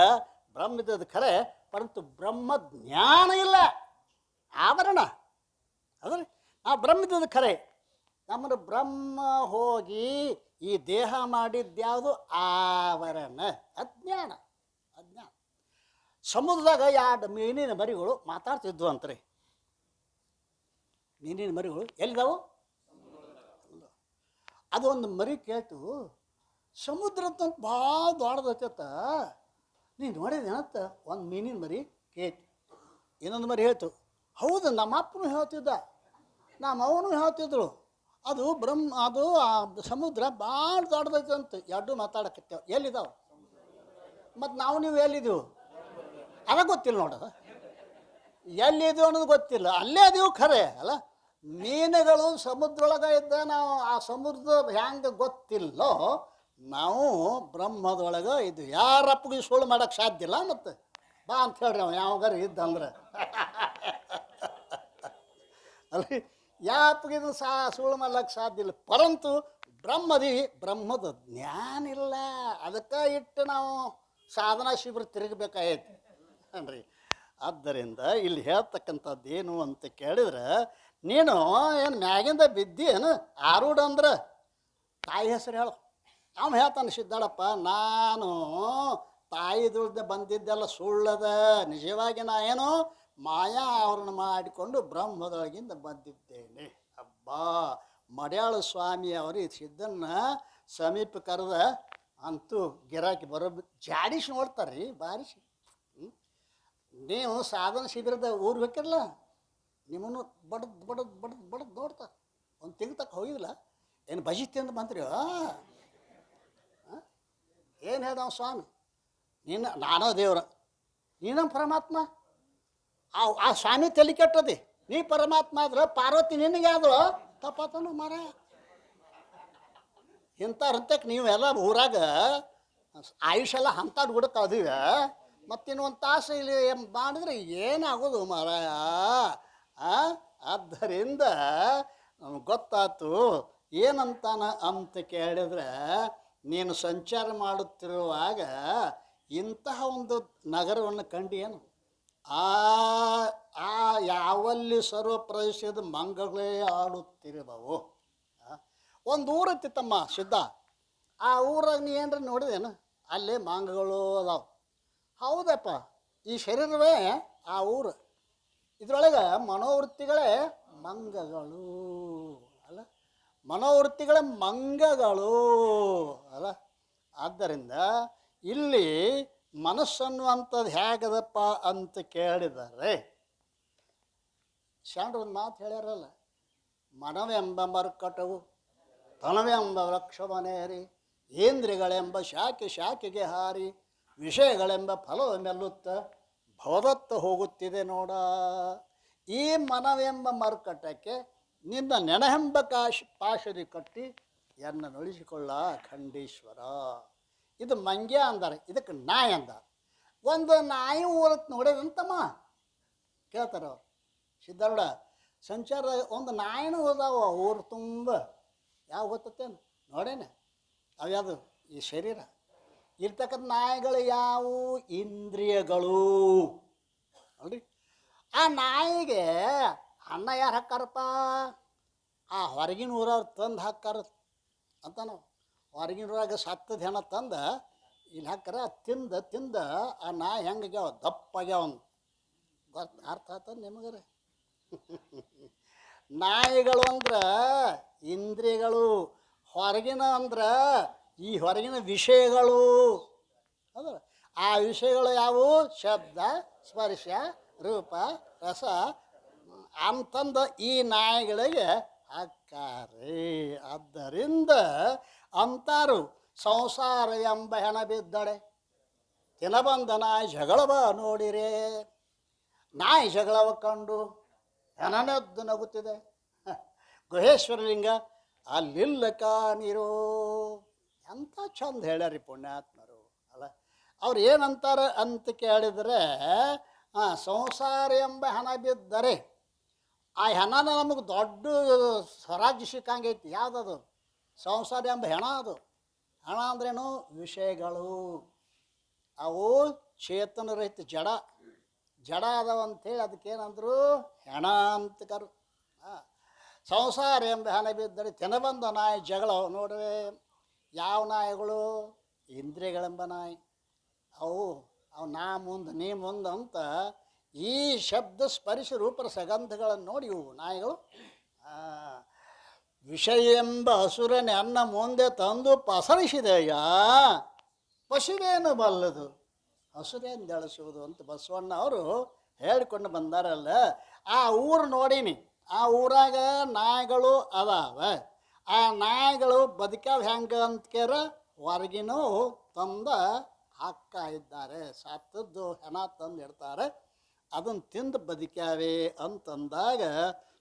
ಬ್ರಹ್ಮದ ಖರೆ, ಪರಂತು ಬ್ರಹ್ಮ ಜ್ಞಾನ ಇಲ್ಲ, ಆವರಣ. ಅದ್ರಿ ಆ ಬ್ರಹ್ಮದ ಖರೆ. ನಮ್ಮನ್ನು ಬ್ರಹ್ಮ ಹೋಗಿ ಈ ದೇಹ ಮಾಡಿದ್ಯಾವುದು? ಆವರಣ, ಅಜ್ಞಾನ. ಅಜ್ಞಾನ. ಸಮುದ್ರದಾಗ 2 ಮೀನಿನ ಮರಿಗಳು ಮಾತಾಡ್ತಿದ್ವು ಅಂತ್ರಿ. ಮೀನಿನ ಮರಿಗಳು ಎಲ್ಲಿದಾವು? ಅದೊಂದು ಮರಿ ಕೇಳ್ತು, ಸಮುದ್ರ ಅಂತ ಭಾಳ ದೊಡ್ಡದೈತ, ನೀನು ನೋಡಿದೇನಂತ ಒಂದು ಮೀನಿನ ಮರಿ ಕೇಳ್ತು. ಇನ್ನೊಂದು ಮರಿ ಹೇಳ್ತು, ಹೌದು ನಮ್ಮ ಅಪ್ಪನೂ ಹೇಳ್ತಿದ್ದ, ನಮ್ಮ ಅವನು ಹೇಳ್ತಿದ್ರು, ಅದು ಅದು ಸಮುದ್ರ ಭಾಳ ದೊಡ್ಡದೈತೆ ಅಂತ. ಎರಡು ಮಾತಾಡಕತ್ತೇವೆ. ಎಲ್ಲಿದ್ದಾವೆ? ಮತ್ತು ನಾವು ನೀವು ಎಲ್ಲಿದ್ದೀವಿ? ಅದ ಗೊತ್ತಿಲ್ಲ ನೋಡೋದು. ಎಲ್ಲಿದ್ದೀವಿ ಅನ್ನೋದು ಗೊತ್ತಿಲ್ಲ. ಅಲ್ಲೇ ಅದೀವು ಖರೆ ಅಲ್ಲ. ಮೀನುಗಳು ಸಮುದ್ರೊಳಗೆ ಇದ್ದ ನಾವು ಆ ಸಮುದ್ರ ಹ್ಯಾಂಗೆ ಗೊತ್ತಿಲ್ಲೋ, ನಾವು ಬ್ರಹ್ಮದೊಳಗೆ ಇದು. ಯಾರಪ್ಪಗೆ ಸುಳ್ಳು ಮಾಡೋಕ್ಕೆ ಸಾಧ್ಯ ಇಲ್ಲ. ಮತ್ತು ಬಾ ಅಂತ ಹೇಳ್ರಿ ನಾವು ಯಾವಾಗಾರು ಇದ್ದಂದ್ರೆ ಅಲ್ರಿ. ಯಾಪಗಿದು ಸುಳ್ಳು ಮಾಡ್ಲಿಕ್ಕೆ ಸಾಧ್ಯ ಇಲ್ಲ. ಪರಂತು ಬ್ರಹ್ಮದೀವಿ, ಬ್ರಹ್ಮದ ಜ್ಞಾನ ಇಲ್ಲ. ಅದಕ್ಕೆ ಇಟ್ಟು ನಾವು ಸಾಧನಾ ಶಿಬಿರ ತಿರುಗಬೇಕಾಯ್ತು ಅನ್ರಿ. ಆದ್ದರಿಂದ ಇಲ್ಲಿ ಹೇಳ್ತಕ್ಕಂಥದ್ದು ಏನು ಅಂತ ಕೇಳಿದ್ರೆ, ನೀನು ಏನು ಮ್ಯಾಗಿಂದ ಬಿದ್ದಿ ಏನು? ಆರೂಢ ಅಂದ್ರೆ ತಾಯಿ ಹೆಸರು ಹೇಳು. ನಾವು ಹೇಳ್ತಾನೆ ಸಿದ್ಧಾಳಪ್ಪ, ನಾನು ತಾಯಿ ದುಡ್ದು ಬಂದಿದ್ದೆಲ್ಲ ಸುಳ್ಳದ. ನಿಜವಾಗಿ ನಾ ಏನು ಮಾಯಾ ಆವರಣ ಮಾಡಿಕೊಂಡು ಬ್ರಹ್ಮದೊಳಗಿಂದ ಬಂದಿದ್ದೇನೆ. ಅಬ್ಬಾ, ಮಡ್ಯಾಳ ಸ್ವಾಮಿ ಅವರು ಈ ಸಿದ್ಧನ್ನ ಸಮೀಪ ಕರೆದ ಅಂತೂ ಗಿರಾಕಿ ಬರೋಬ್ಬರಿ ಜಾಡಿಸಿ ನೋಡ್ತಾರೆ ರೀ, ಬಾರಿಸಿ. ನೀವು ಸಾಧನ ಶಿಬಿರದ ಊರು ಬೇಕಿರಲ್ಲ, ನಿಮ್ಮನ್ನು ಬಡದ್ ನೋಡ್ತಾರೆ. ಒಂದು ತಿಂಗ್ ತಕ್ಕ ಹೋಗಿಲ್ಲ ಏನು ಬಜಿ ತಿಂದು ಬಂದ್ರಿ? ಏನು ಹೇಳ್ದವ ಸ್ವಾಮಿ? ನಾನೋ ದೇವ್ರ, ನೀನು ಪರಮಾತ್ಮ. ಆ ಸ್ವಾಮಿ ತಲೆ ಕೆಟ್ಟದಿ. ನೀ ಪರಮಾತ್ಮ ಆದ್ರೆ ಪಾರ್ವತಿ ನಿನಗೆ ಆದ್ರು ತಪ್ಪತನು ಮರ. ಇಂಥವ್ರಂತಕ್ಕೆ ನೀವೆಲ್ಲ ಊರಾಗ ಆಯುಷ್ ಎಲ್ಲ ಅಂಥದ್ದು ಹುಡುಕ ಅದೀವ. ಮತ್ತಿನ್ನು ಒಂದು ತಾಸು ಇಲ್ಲಿ ಮಾಡಿದ್ರೆ ಏನಾಗೋದು ಮಾರಾಯ. ಆದ್ದರಿಂದ ಗೊತ್ತಾಯ್ತು ಏನಂತಾನ ಅಂತ ಕೇಳಿದ್ರೆ, ನೀನು ಸಂಚಾರ ಮಾಡುತ್ತಿರುವಾಗ ಇಂತಹ ಒಂದು ನಗರವನ್ನು ಕಂಡಿಯೇನು? ಆ ಯಾವಲ್ಲಿ ಸರ್ವ ಪ್ರದೇಶದ ಮಂಗಗಳೇ ಆಡುತ್ತಿರುವವು. ಒಂದು ಊರೈತಿ ತಮ್ಮ ಸಿದ್ಧ, ಆ ಊರಾಗ ನೀ ಏನ್ರ ನೋಡಿದೇನು? ಅಲ್ಲೇ ಮಂಗಗಳು ಅದಾವ. ಹೌದಪ್ಪ, ಈ ಶರೀರವೇ ಆ ಊರು. ಇದರೊಳಗೆ ಮನೋವೃತ್ತಿಗಳೇ ಮಂಗಗಳು ಅಲ್ಲ, ಮನೋವೃತ್ತಿಗಳೇ ಮಂಗಗಳು ಅಲ್ಲ. ಆದ್ದರಿಂದ ಇಲ್ಲಿ ಮನಸ್ಸನ್ನುವಂಥದ್ದು ಹೇಗದಪ್ಪ ಅಂತ ಕೇಳಿದರೆ, ಶಾಂಡ್ರು ಒಂದು ಮಾತು ಹೇಳ್ಯಾರಲ್ಲ, ಮನವೆಂಬ ಮರ್ಕಟವು ತನವೆಂಬ ವೃಕ್ಷವನೇರಿ, ಇಂದ್ರಿಯಗಳೆಂಬ ಶಾಖೆಗೆ ಹಾರಿ, ವಿಷಯಗಳೆಂಬ ಫಲವ ಮೆಲ್ಲುತ್ತ ಭವದತ್ತ ಹೋಗುತ್ತಿದೆ ನೋಡ. ಈ ಮನವೆಂಬ ಮರ್ಕಟಕ್ಕೆ ನಿನ್ನ ನೆನಹೆಂಬ ಪಾಶದಿ ಕಟ್ಟಿ ಎನ್ನ ನುಳಿಸಿಕೊಳ್ಳ ಖಂಡೀಶ್ವರ. ಇದು ಮಂಗ್ಯ ಅಂದಾರೆ, ಇದಕ್ಕೆ ನಾಯಿ ಅಂದಾರೆ. ಒಂದು ನಾಯಿ ಊರತ್ ನೋಡ್ಯದಂತಮ್ಮ ಕೇಳ್ತಾರ ಅವ್ರು. ಸಿದ್ಧಾರೂಢ ಸಂಚಾರ ಒಂದು ನಾಯಿನೂ ಹೋದಾವ ಊರು ತುಂಬ. ಯಾವ ಗೊತ್ತೇನು ನೋಡೇನೆ ಅವ್ಯಾವುದು? ಈ ಶರೀರ ಇರ್ತಕ್ಕಂಥ ನಾಯಿಗಳು ಯಾವುವು? ಇಂದ್ರಿಯಗಳು ನೋಡ್ರಿ. ಆ ನಾಯಿಗೆ ಅನ್ನ ಯಾರು ಹಾಕ್ಕಾರಪ್ಪ? ಆ ಹೊರಗಿನ ಊರವ್ರು ತಂದು ಹಾಕ್ಕಾರ ಅಂತ. ನಾವು ಹೊರಗಿನ ಊರಾಗ ಸತ್ತದ ಹೆಣ ತಂದು ಇಲ್ಲಿ ಹಾಕ್ಕಾರ. ತಿಂದ ಆ ನಾಯಿ ಹೆಂಗಾಗ್ಯಾವ? ದಪ್ಪಾಗ್ಯಾವ. ಅರ್ಥ ಆಯ್ತದ ನಿಮಗರ? ನಾಯಿಗಳು ಅಂದ್ರೆ ಇಂದ್ರಿಯಗಳು, ಹೊರಗಿನ ಅಂದ್ರೆ ಈ ಹೊರಗಿನ ವಿಷಯಗಳು ಹೌದು. ಆ ವಿಷಯಗಳು ಯಾವುವು? ಶಬ್ದ, ಸ್ಪರ್ಶ, ರೂಪ, ರಸ ಅಂತಂದು ಈ ನಾಯಿಗಳಿಗೆ ಹಾಕ್ಕಾರೆ. ಆದ್ದರಿಂದ ಅಂತಾರು ಸಂಸಾರ ಎಂಬ ಹೆಣ ಬಿದ್ದಡೆ ತಿನಬಂದ ನಾಯಿ ಜಗಳವ ನೋಡಿರೇ. ನಾಯಿ ಜಗಳವ ಕಂಡು ಹೆಣನೆದ್ದು ನಗುತ್ತಿದೆ. ಗುಹೇಶ್ವರಲಿಂಗ ಅಲ್ಲಿಲ್ಲ ಕಾಣಿರೋ. ಎಂಥ ಚಂದ ಹೇಳ್ಯಾರಿ ಪುಣ್ಯಾತ್ಮರು ಅಲ್ಲ. ಅವ್ರು ಏನಂತಾರೆ ಅಂತ ಕೇಳಿದರೆ, ಸಂಸಾರ ಎಂಬ ಹೆಣ ಬಿದ್ದರೆ ಆ ಹೆಣನ ನಮಗೆ ದೊಡ್ಡ ಸ್ವರಾಜ್ಯ ಸಿಕ್ಕಂಗೈತಿ. ಯಾವುದದು? ಸಂಸಾರ ಎಂಬ ಹೆಣ. ಅದು ಹೆಣ ಅಂದ್ರೇನು? ವಿಷಯಗಳು. ಅವು ಚೇತನ ರಹಿತ ಜಡ ಅದಾವ ಅಂಥೇಳಿ ಅದಕ್ಕೇನಂದ್ರು? ಹೆಣ ಅಂತ ಕರು. ಸಂಸಾರ ಎಂಬ ಹೆಣ ಬಿದ್ದರೆ ತಿನಬಂದ ನಾಯಿ ಜಗಳ ನೋಡ್ರೆ. ಯಾವ ನಾಯಿಗಳು? ಇಂದ್ರಿಯಗಳೆಂಬ ನಾಯಿ. ಅವು ನಾ ಮುಂದೆ ನೀ ಮುಂದೆ ಅಂತ ಈ ಶಬ್ದ ಸ್ಪರ್ಶ ರೂಪರ ಸಗಂಧಗಳನ್ನು ನೋಡಿ ಇವು ನಾಯಿಗಳು. ವಿಷಯ ಎಂಬ ಹಸುರನೆ ಅನ್ನ ಮುಂದೆ ತಂದು ಪಸರಿಸಿದೆಯ, ಪಶುವೇನು ಬಲ್ಲದು ಹಸುರೆಂದೆಳಸುವುದು ಅಂತ ಬಸವಣ್ಣ ಅವರು ಹೇಳಿಕೊಂಡು ಬಂದಾರಲ್ಲ. ಆ ಊರು ನೋಡೀನಿ. ಆ ಊರಾಗ ನಾಯಿಗಳು ಅದಾವ. ಆ ನಾಯಿಗಳು ಬದುಕಾವ ಹೆಂಗೆ ಅಂತಕೇರ ಹೊರಗಿನೂ ತಂದ ಹಾಕ್ತಾ ಇದ್ದಾರೆ. ಸತ್ತದ್ದು ಹೆಣ ತಂದು ಇಡ್ತಾರೆ, ಅದನ್ನು ತಿಂದು ಬದುಕ್ಯಾವೆ ಅಂತಂದಾಗ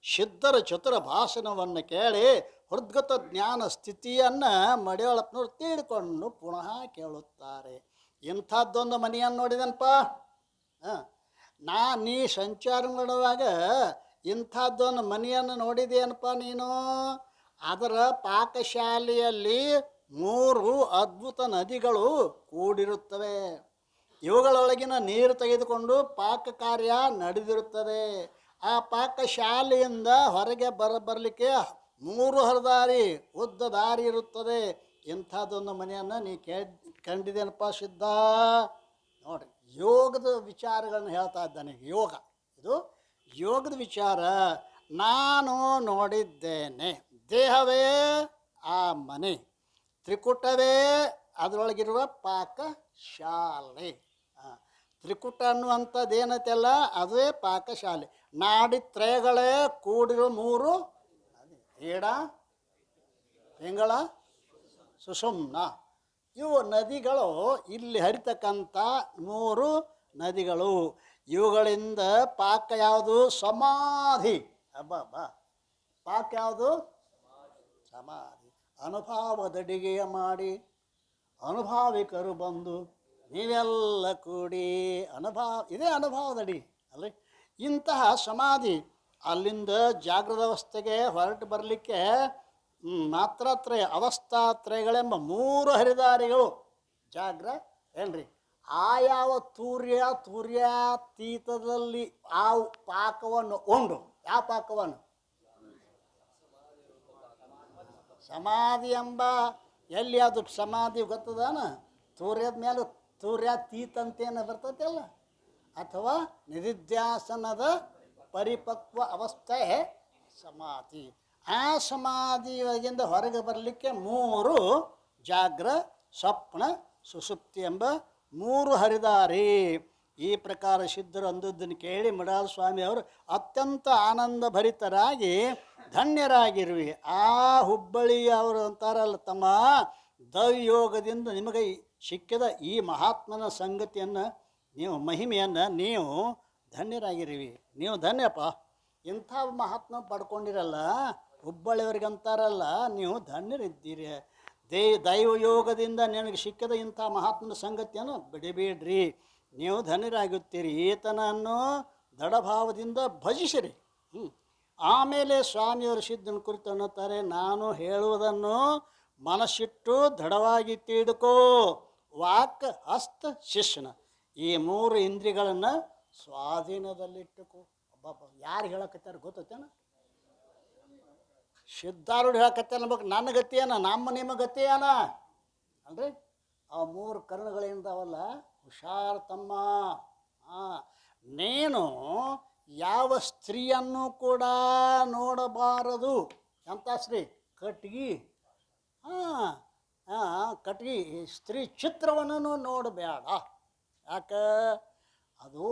ಸಿದ್ಧರ ಚತುರ ಭಾಷಣವನ್ನು ಕೇಳಿ ಹೃದ್ಗತ ಜ್ಞಾನ ಸ್ಥಿತಿಯನ್ನು ಮಡಿಯೊಳಪ್ಪನವ್ರು ತೀಡ್ಕೊಂಡು ಪುನಃ ಕೇಳುತ್ತಾರೆ. ಇಂಥದ್ದೊಂದು ಮನೆಯನ್ನು ನೋಡಿದನಪ್ಪ. ನೀ ಸಂಚಾರ ಮಾಡುವಾಗ ಇಂಥದ್ದೊಂದು ಮನೆಯನ್ನು ನೋಡಿದೆಯನಪ್ಪ ನೀನು. ಅದರ ಪಾಕಶಾಲೆಯಲ್ಲಿ 3 ಅದ್ಭುತ ನದಿಗಳು ಕೂಡಿರುತ್ತವೆ. ಇವುಗಳೊಳಗಿನ ನೀರು ತೆಗೆದುಕೊಂಡು ಪಾಕ ಕಾರ್ಯ ನಡೆದಿರುತ್ತದೆ. ಆ ಪಾಕಶಾಲೆಯಿಂದ ಹೊರಗೆ ಬರಲಿಕ್ಕೆ 3 ಹರದಾರಿ ಉದ್ದ ದಾರಿ ಇರುತ್ತದೆ. ಇಂಥದ್ದೊಂದು ಮನೆಯನ್ನು ನೀ ಕಂಡಿದ್ದೇನಪ್ಪ ಸಿದ್ಧ. ನೋಡ್ರಿ, ಯೋಗದ ವಿಚಾರಗಳನ್ನು ಹೇಳ್ತಾ ಇದ್ದಾನೆ. ಇದು ಯೋಗದ ವಿಚಾರ. ನಾನು ನೋಡಿದ್ದೇನೆ. ದೇಹವೇ ಆ ಮನೆ, ತ್ರಿಕುಟವೇ ಅದರೊಳಗಿರುವ ಪಾಕಶಾಲೆ. ತ್ರಿಕುಟ ಅನ್ನುವಂಥದ್ದು ಏನೈತೆಲ್ಲ ಅದೇ ಪಾಕಶಾಲೆ. ನಾಡಿತ್ರಯಗಳೇ ಕೂಡಿರೋ 3 ಏಡ, ಪಿಂಗಳ, ಸುಷುಮ್ನ. ಇವು ನದಿಗಳು ಇಲ್ಲಿ ಹರಿತಕ್ಕಂಥ 3 ನದಿಗಳು. ಇವುಗಳಿಂದ ಪಾಕ ಯಾವುದು? ಸಮಾಧಿ. ಅಬ್ಬಾ, ಪಾಕ ಯಾವುದು? ಸಮಾಧಿ. ಅನುಭಾವದಡಿಗೆಯ ಮಾಡಿ ಅನುಭಾವಿಕರು ಬಂದು ನೀವೆಲ್ಲ ಕೂಡಿ ಇದೇ ಅನುಭವದಡಿ ಅಲ್ರಿ. ಇಂತಹ ಸಮಾಧಿ ಅಲ್ಲಿಂದ ಜಾಗೃತ ಅವಸ್ಥೆಗೆ ಹೊರಟು ಬರಲಿಕ್ಕೆ ಮಾತ್ರಾತ್ರಯ ಅವಸ್ಥಾತ್ರಯಗಳೆಂಬ 3 ಹರಿದಾರಿಗಳು. ಜಾಗ್ರ ಏನ್ರಿ ಆಯಾವ ತೂರ್ಯಾತೀತದಲ್ಲಿ ಆ ಪಾಕವನ್ನು ಉಂಡು. ಯಾವ ಪಾಕವನ್ನು? ಸಮಾಧಿ ಎಂಬ ಎಲ್ಲಿ ಅದು ಸಮಾಧಿ ಗೊತ್ತದಾನ? ತೂರ್ಯದ ಮೇಲೆ ತೂರ್ಯಾತೀತ ಅಂತೇನು ಬರ್ತೈತಿ ಅಲ್ಲ, ಅಥವಾ ನಿಧಿಧ್ಯಾಸನದ ಪರಿಪಕ್ವ ಅವಸ್ಥೆ ಸಮಾಧಿ. ಆ ಸಮಾಧಿಯಿಂದ ಹೊರಗೆ ಬರಲಿಕ್ಕೆ 3 ಜಾಗ್ರ, ಸ್ವಪ್ನ, ಸುಷುಪ್ತಿ ಎಂಬ 3 ಹರಿದಾರಿ. ಈ ಪ್ರಕಾರ ಸಿದ್ಧರು ಅಂದದ್ದನ್ನು ಕೇಳಿ ಮಡಾಳ ಸ್ವಾಮಿಯವರು ಅತ್ಯಂತ ಆನಂದ ಭರಿತರಾಗಿ ಧನ್ಯರಾಗಿರುವಿ. ಆ ಹುಬ್ಬಳ್ಳಿಯ ಅವರು ಅಂತಾರಲ್ಲ, ತಮ್ಮ ದೈವಯೋಗದಿಂದ ನಿಮಗೆ ಸಿಕ್ಕಿದ ಈ ಮಹಾತ್ಮನ ಸಂಗತಿಯನ್ನು ನೀವು ಮಹಿಮೆಯನ್ನು ನೀವು ಧನ್ಯರಾಗಿರುವಿ. ನೀವು ಧನ್ಯಪ್ಪ. ಇಂಥ ಮಹಾತ್ಮ ಪಡ್ಕೊಂಡಿರಲ್ಲ, ಹುಬ್ಬಳ್ಳಿಯವ್ರಿಗಂತಾರಲ್ಲ, ನೀವು ಧನ್ಯರಿದ್ದೀರಿ. ದೈವಯೋಗದಿಂದ ನಿನಗೆ ಸಿಕ್ಕಿದ ಇಂಥ ಮಹಾತ್ಮನ ಸಂಗತಿಯನ್ನು ಬಿಡಬೇಡ್ರಿ, ನೀವು ಧನ್ಯರಾಗುತ್ತೀರಿ. ಈತನನ್ನು ದೃಢಭಾವದಿಂದ ಭಜಿಸಿರಿ. ಆಮೇಲೆ ಸ್ವಾಮಿಯವರು ಸಿದ್ಧನ ಕುರಿತು ಅನ್ನುತ್ತಾರೆ, ನಾನು ಹೇಳುವುದನ್ನು ಮನಸ್ಸಿಟ್ಟು ದೃಢವಾಗಿ ತಿಳಿದುಕೋ. ವಾಕ್, ಹಸ್ತ, ಶಿಷ್ಣ ಈ 3 ಇಂದ್ರಿಯಗಳನ್ನು ಸ್ವಾಧೀನದಲ್ಲಿಟ್ಟುಕೋ. ಅಬ್ಬಬ್ಬ, ಯಾರು ಹೇಳಕತ್ತಾರ ಗೊತ್ತೇನ? ಸಿದ್ಧಾರೂಢ ಹೇಳಕತ್ತಾರ. ನಮಗೆ ನನ್ನ ಗತಿಯೇನ, ನಿಮ್ಮ ಗತಿಯೇನ ಅಲ್ರಿ. ಆ 3 ಕರ್ಣಗಳಿಂದವಲ್ಲ, ಹುಷಾರ್ ತಮ್ಮ. ನೀನು ಯಾವ ಸ್ತ್ರೀಯನ್ನು ಕೂಡ ನೋಡಬಾರದು. ಎಂಥ ಸ್ತ್ರೀ? ಕಟ್ಗಿ. ಕಟ್ಗಿ ಸ್ತ್ರೀ ಚಿತ್ರವನ್ನು ನೋಡಬೇಡ. ಯಾಕೆ? ಅದು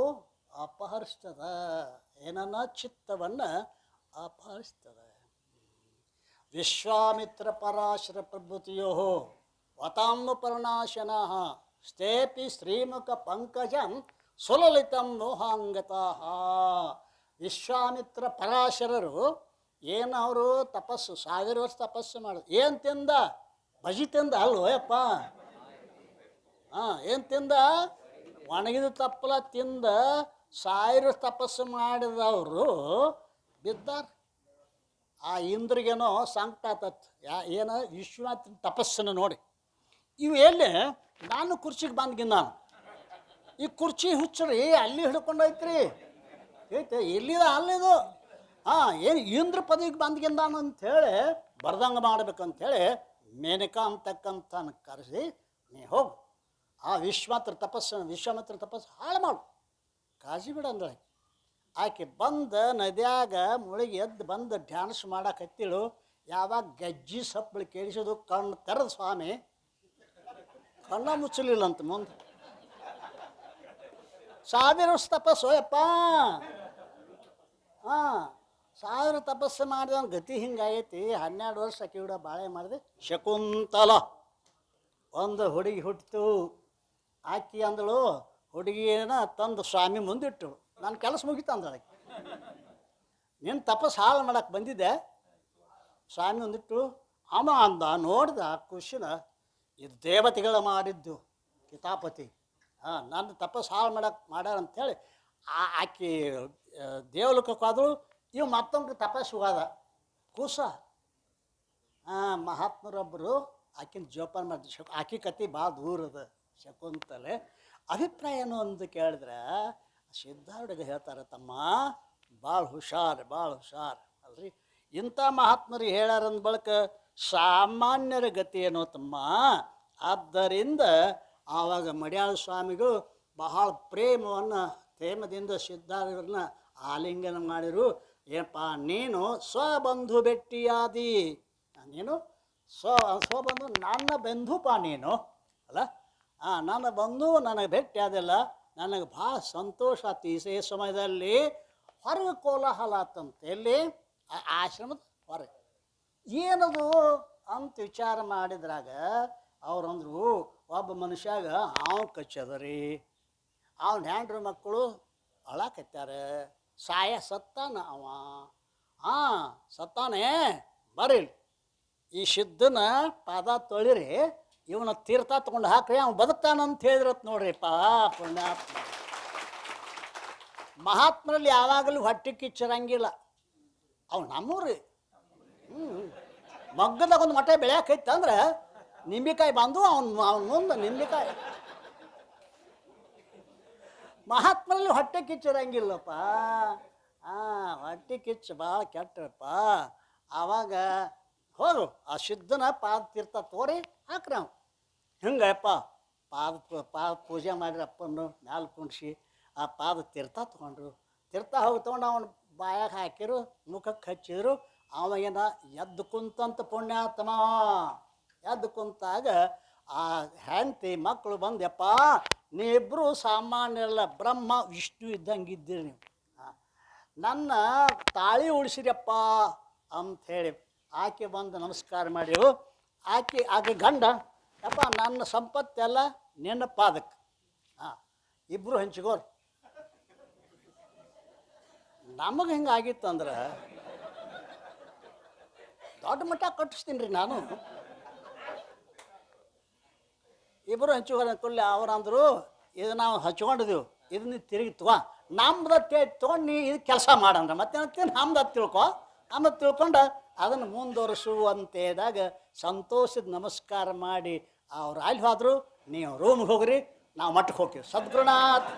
ಅಪಹರಿಸ್ತದ. ಏನನ್ನ? ಚಿತ್ತವನ್ನು ಅಪಹರಿಸ್ತದೆ. ವಿಶ್ವಾಮಿತ್ರ ಪರಾಶರ ಪ್ರಭೃತಿಯೋ ವತಾಂಬ ಪರ್ಣಾಶನ ಸ್ಥೇಪಿ ಶ್ರೀಮುಖ ಪಂಕಜಂ ಸುಲಲಿತಂ ಮೋಹಾಂಗತಃ. ವಿಶ್ವಾಮಿತ್ರ ಪರಾಶರರು ಏನು ಅವರು ತಪಸ್ಸು 1000 ವರ್ಷ ತಪಸ್ಸು ಮಾಡೋದು. ಏನು ತಿಂದ? ಬಜಿ ತಿಂದ ಅಲ್ವಯಪ್ಪ. ಏನು ತಿಂದ? ಒಣಗಿದ ತಪ್ಪಲ ತಿಂದ 1000 ವರ್ಷ ತಪಸ್ಸು ಮಾಡಿದವರು ಬಿದ್ದಾರ. ಆ ಇಂದ್ರಿಗೇನೋ ಸಂಕಟ ಆತತ್. ಏನು? ವಿಶ್ವನಾಥನ ತಪಸ್ಸನ್ನು ನೋಡಿ. ಇವು ಎಲ್ಲಿ? ನಾನು ಕುರ್ಚಿಗೆ ಬಂದ್ಗಿನ್ನ. ಈ ಕುರ್ಚಿ ಹುಚ್ಚರಿ ಅಲ್ಲಿ ಹಿಡ್ಕೊಂಡೈತ್ರಿ. ಐತೆ ಎಲ್ಲಿದ ಅಲ್ಲಿದು. ಏನು ಇಂದ್ರ ಪದವಿಗೆ ಬಂದ್ಗಿಂದಾನು ಅಂಥೇಳಿ ಬರ್ದಂಗೆ ಮಾಡ್ಬೇಕಂಥೇಳಿ ಮೇನಕಾ ಅಂತಕ್ಕಂಥ ಕರೆಸಿ, ನೀ ಹೋಗು ಆ ವಿಶ್ವಾಮಿತ್ರ ತಪಸ್ಸು ಹಾಳು ಮಾಡು, ಕಾಜಿ ಬಿಡ ಅಂದಳೆ. ಆಕೆ ಬಂದ ನದಿಯಾಗ ಮುಳುಗಿ ಎದ್ದು ಬಂದು ಡ್ಯಾನ್ಸ್ ಮಾಡಕತ್ತಿಳು. ಯಾವಾಗ ಗಜ್ಜಿ ಸಪ್ಪಳು ಕೇಳಿಸೋದು ಕಣ್ಣು ತೆರೆದ ಸ್ವಾಮಿ ಕಣ್ಣ ಮುಚ್ಚಲಿಲ್ಲಂತ. ಮುಂದೆ 1000 ವರ್ಷ ತಪಸ್ಸು ಯಪ್ಪ. 1000 ತಪಸ್ಸು ಮಾಡಿದ ಗತಿ ಹಿಂಗಾಗೈತಿ. 12 ವರ್ಷ ಆಕೆ ಕೂಡ ಬಾಳೆ ಮಾಡಿದೆ. ಶಕುಂತಲ ಒಂದು ಹುಡುಗಿ ಹುಟ್ಟಿತು. ಆಕಿ ಅಂದಳು, ಹುಡುಗಿನ ತಂದು ಸ್ವಾಮಿ ಮುಂದಿಟ್ಟು, ನನ್ನ ಕೆಲಸ ಮುಗಿತು ಅಂದಳು. ನೀನು ತಪಸ್ಸು ಹಾಳು ಮಾಡಕ್ಕೆ ಬಂದಿದ್ದೆ. ಸ್ವಾಮಿ ಮುಂದಿಟ್ಟು ಅಮ್ಮ ಅಂದ. ನೋಡ್ದ ಖುಷಿನ, ಇದು ದೇವತೆಗಳು ಮಾಡಿದ್ದು ಕಿತಾಪತಿ. ನನ್ನ ತಪಸ್ಸು ಹಾಳು ಮಾಡ್ಯಾರ ಅಂಥೇಳಿ ಆಕೆ ದೇವಲೋಕಕ್ಕೆ ಹೋದಳು. ಇವು ಮತ್ತೊಂದು ತಪಸ್ಸು ಹೋದ ಕೂಸ. ಮಹಾತ್ಮರೊಬ್ಬರು ಆಕಿನ ಜೋಪಾನ ಮಾಡಿದ್ರು. ಆಕೆ ಕತೆ ಭಾಳ ದೂರದ ಶಕುಂತಲೆ. ಅಭಿಪ್ರಾಯ ಏನು ಅಂತ ಕೇಳಿದ್ರೆ ಸಿದ್ಧಾರೂಢಗೆ ಹೇಳ್ತಾರೆ, ತಮ್ಮ ಭಾಳ ಹುಷಾರು ಅಲ್ರಿ. ಇಂಥ ಮಹಾತ್ಮರು ಹೇಳ್ಯಾರಂದ ಬಳಿಕ ಸಾಮಾನ್ಯರ ಗತಿ ಏನೋ ತಮ್ಮ. ಆದ್ದರಿಂದ ಆವಾಗ ಮಡ್ಯಾಳ ಸ್ವಾಮಿಗಳು ಬಹಳ ಪ್ರೇಮದಿಂದ ಸಿದ್ಧಾರೂಢರನ್ನ ಆಲಿಂಗನ ಮಾಡಿರು. ಏನಪ್ಪ, ನೀನು ಸ್ವಬಂಧು ಭೇಟಿಯಾದಿ. ನೀನು ಸ್ವಬಂಧು, ನನ್ನ ಬಂಧುಪ್ಪ ನೀನು ಅಲ್ಲ. ನನ್ನ ಬಂಧು ನನಗೆ ಭೇಟಿಯಾದಿಲ್ಲ. ನನಗೆ ಭಾಳ ಸಂತೋಷ ಆಯ್ತು. ಈ ಸಮಯದಲ್ಲಿ ಹೊರಗೆ ಕೋಲಾಹಲ ಆತಂತೆ. ಎಲ್ಲಿ? ಆಶ್ರಮದ ಹೊರಗೆ. ಏನದು ಅಂತ ವಿಚಾರ ಮಾಡಿದ್ರಾಗ ಅವ್ರಂದ್ರು, ಒಬ್ಬ ಮನುಷ್ಯಾಗ ಹಾವು ಕಚ್ಚದ ರೀ. ಅವನ ಹೆಂಡ್ರು ಮಕ್ಕಳು ಅಳಾಕತ್ಯಾರ. ಸತ್ತಾನ ಅವ. ಹಾಂ ಸತ್ತಾನೆ. ಬರ್ರಿ ಈ ಸಿದ್ಧನ ಪಾದ ತೊಳಿರಿ, ಇವನ ತೀರ್ಥ ತೊಗೊಂಡು ಹಾಕ್ರಿ, ಅವ್ನು ಬದುಕ್ತಾನಂತ ಹೇಳಿದ್ರತ್ ನೋಡ್ರಿ. ಪುಣ್ಯಾತ್ಮ. ಮಹಾತ್ಮರಲ್ಲಿ ಯಾವಾಗಲೂ ಹೊಟ್ಟೆ ಕಿಚ್ಚರಂಗಿಲ್ಲ. ಅವು ನಮ್ಮೂರಿ. ಮಗ್ಗದಾಗ ಒಂದು ಮಠ ಬೆಳೆಯಾಕೈತಂದ್ರೆ ನಿಂಬಿಕಾಯಿ ಬಂದು ಅವನ ಮುಂದೆ ನಿಂಬಿಕಾಯಿ. ಮಹಾತ್ಮರಲ್ಲಿ ಹೊಟ್ಟೆ ಕಿಚ್ಚರಂಗಿಲ್ಲಪ್ಪ. ಹೊಟ್ಟೆ ಕಿಚ್ಚು ಭಾಳ ಕೆಟ್ಟಪ್ಪ. ಆವಾಗ ಹೋಗು ಆ ಸಿದ್ಧನ ಪಾದ ತೀರ್ಥ ತೋರಿ ಹಾಕ್ರಿ. ಅವ ಹಿಂಗಪ್ಪ ಪಾದ ಪೂಜೆ ಮಾಡಿರಿ. ಅಪ್ಪನ್ನು ಮ್ಯಾಲ ಕುಣಿಸಿ ಆ ಪಾದ ತೀರ್ಥ ತೊಗೊಂಡ್ರು. ತೀರ್ಥ ಹೋಗಿ ತೊಗೊಂಡು ಅವನು ಬಾಯಾಗ ಹಾಕಿರು, ಮುಖಕ್ಕೆ ಹಚ್ಚಿದ್ರು. ಅವಾಗೇನ ಎದ್ದು ಕುಂತಂತ ಪುಣ್ಯಾತ್ಮ. ಎದ್ದು ಕುಂತಾಗ ಆ ಹೆಂಡತಿ ಮಕ್ಕಳು ಬಂದೆಪ್ಪ, ನೀವಿಬ್ಬರು ಸಾಮಾನ್ಯಲ್ಲ, ಬ್ರಹ್ಮ ವಿಷ್ಣು ಇದ್ದಂಗಿದ್ದೀರಿ ನೀವು. ನನ್ನ ತಾಳಿ ಉಳಿಸಿರಪ್ಪ ಅಂಥೇಳಿ ಆಕೆ ಬಂದು ನಮಸ್ಕಾರ ಮಾಡಿವು. ಆಕೆ ಗಂಡ, ಯಪ್ಪ ನನ್ನ ಸಂಪತ್ತೆಲ್ಲ ನಿನ್ನ ಪಾದಕ್ಕೆ, ಇಬ್ಬರು ಹಂಚಿಗೋರು. ನಮಗೆ ಹಿಂಗಾಗಿತ್ತಂದ್ರೆ ದೊಡ್ಡ ಮಟ್ಟ ಕಟ್ಟಿಸ್ತೀನಿ ರೀ ನಾನು. ಇಬ್ಬರು ಹಂಚಿಗೋರು ಅಂದ್ಕೊಳ್ಳಿ. ಅವರಂದರು, ಇದು ನಾವು ಹಚ್ಕೊಂಡಿದ್ದೀವಿ, ಇದನ್ನ ತಿರುಗಿ ನಮ್ದು ತೊಗೊಂಡು ನೀ ಇದು ಕೆಲಸ ಮಾಡಂದ್ರೆ ಮತ್ತೆ ನಮ್ದು ತಿಳ್ಕೊ. ಆಮೇಲೆ ತಿಳ್ಕೊಂಡು ಅದನ್ನು ಮುಂದುವರಿಸುವಂತೇದಾಗ ಸಂತೋಷದ ನಮಸ್ಕಾರ ಮಾಡಿ ಅವ್ರು ಅಲ್ಲಿ ಹೋದರು. ನೀವು ರೂಮ್ಗೆ ಹೋಗ್ರಿ, ನಾವು ಮಠಕ್ಕೆ ಹೋಗ್ತೀವಿ. ಸದ್ಗುರುನಾಥ್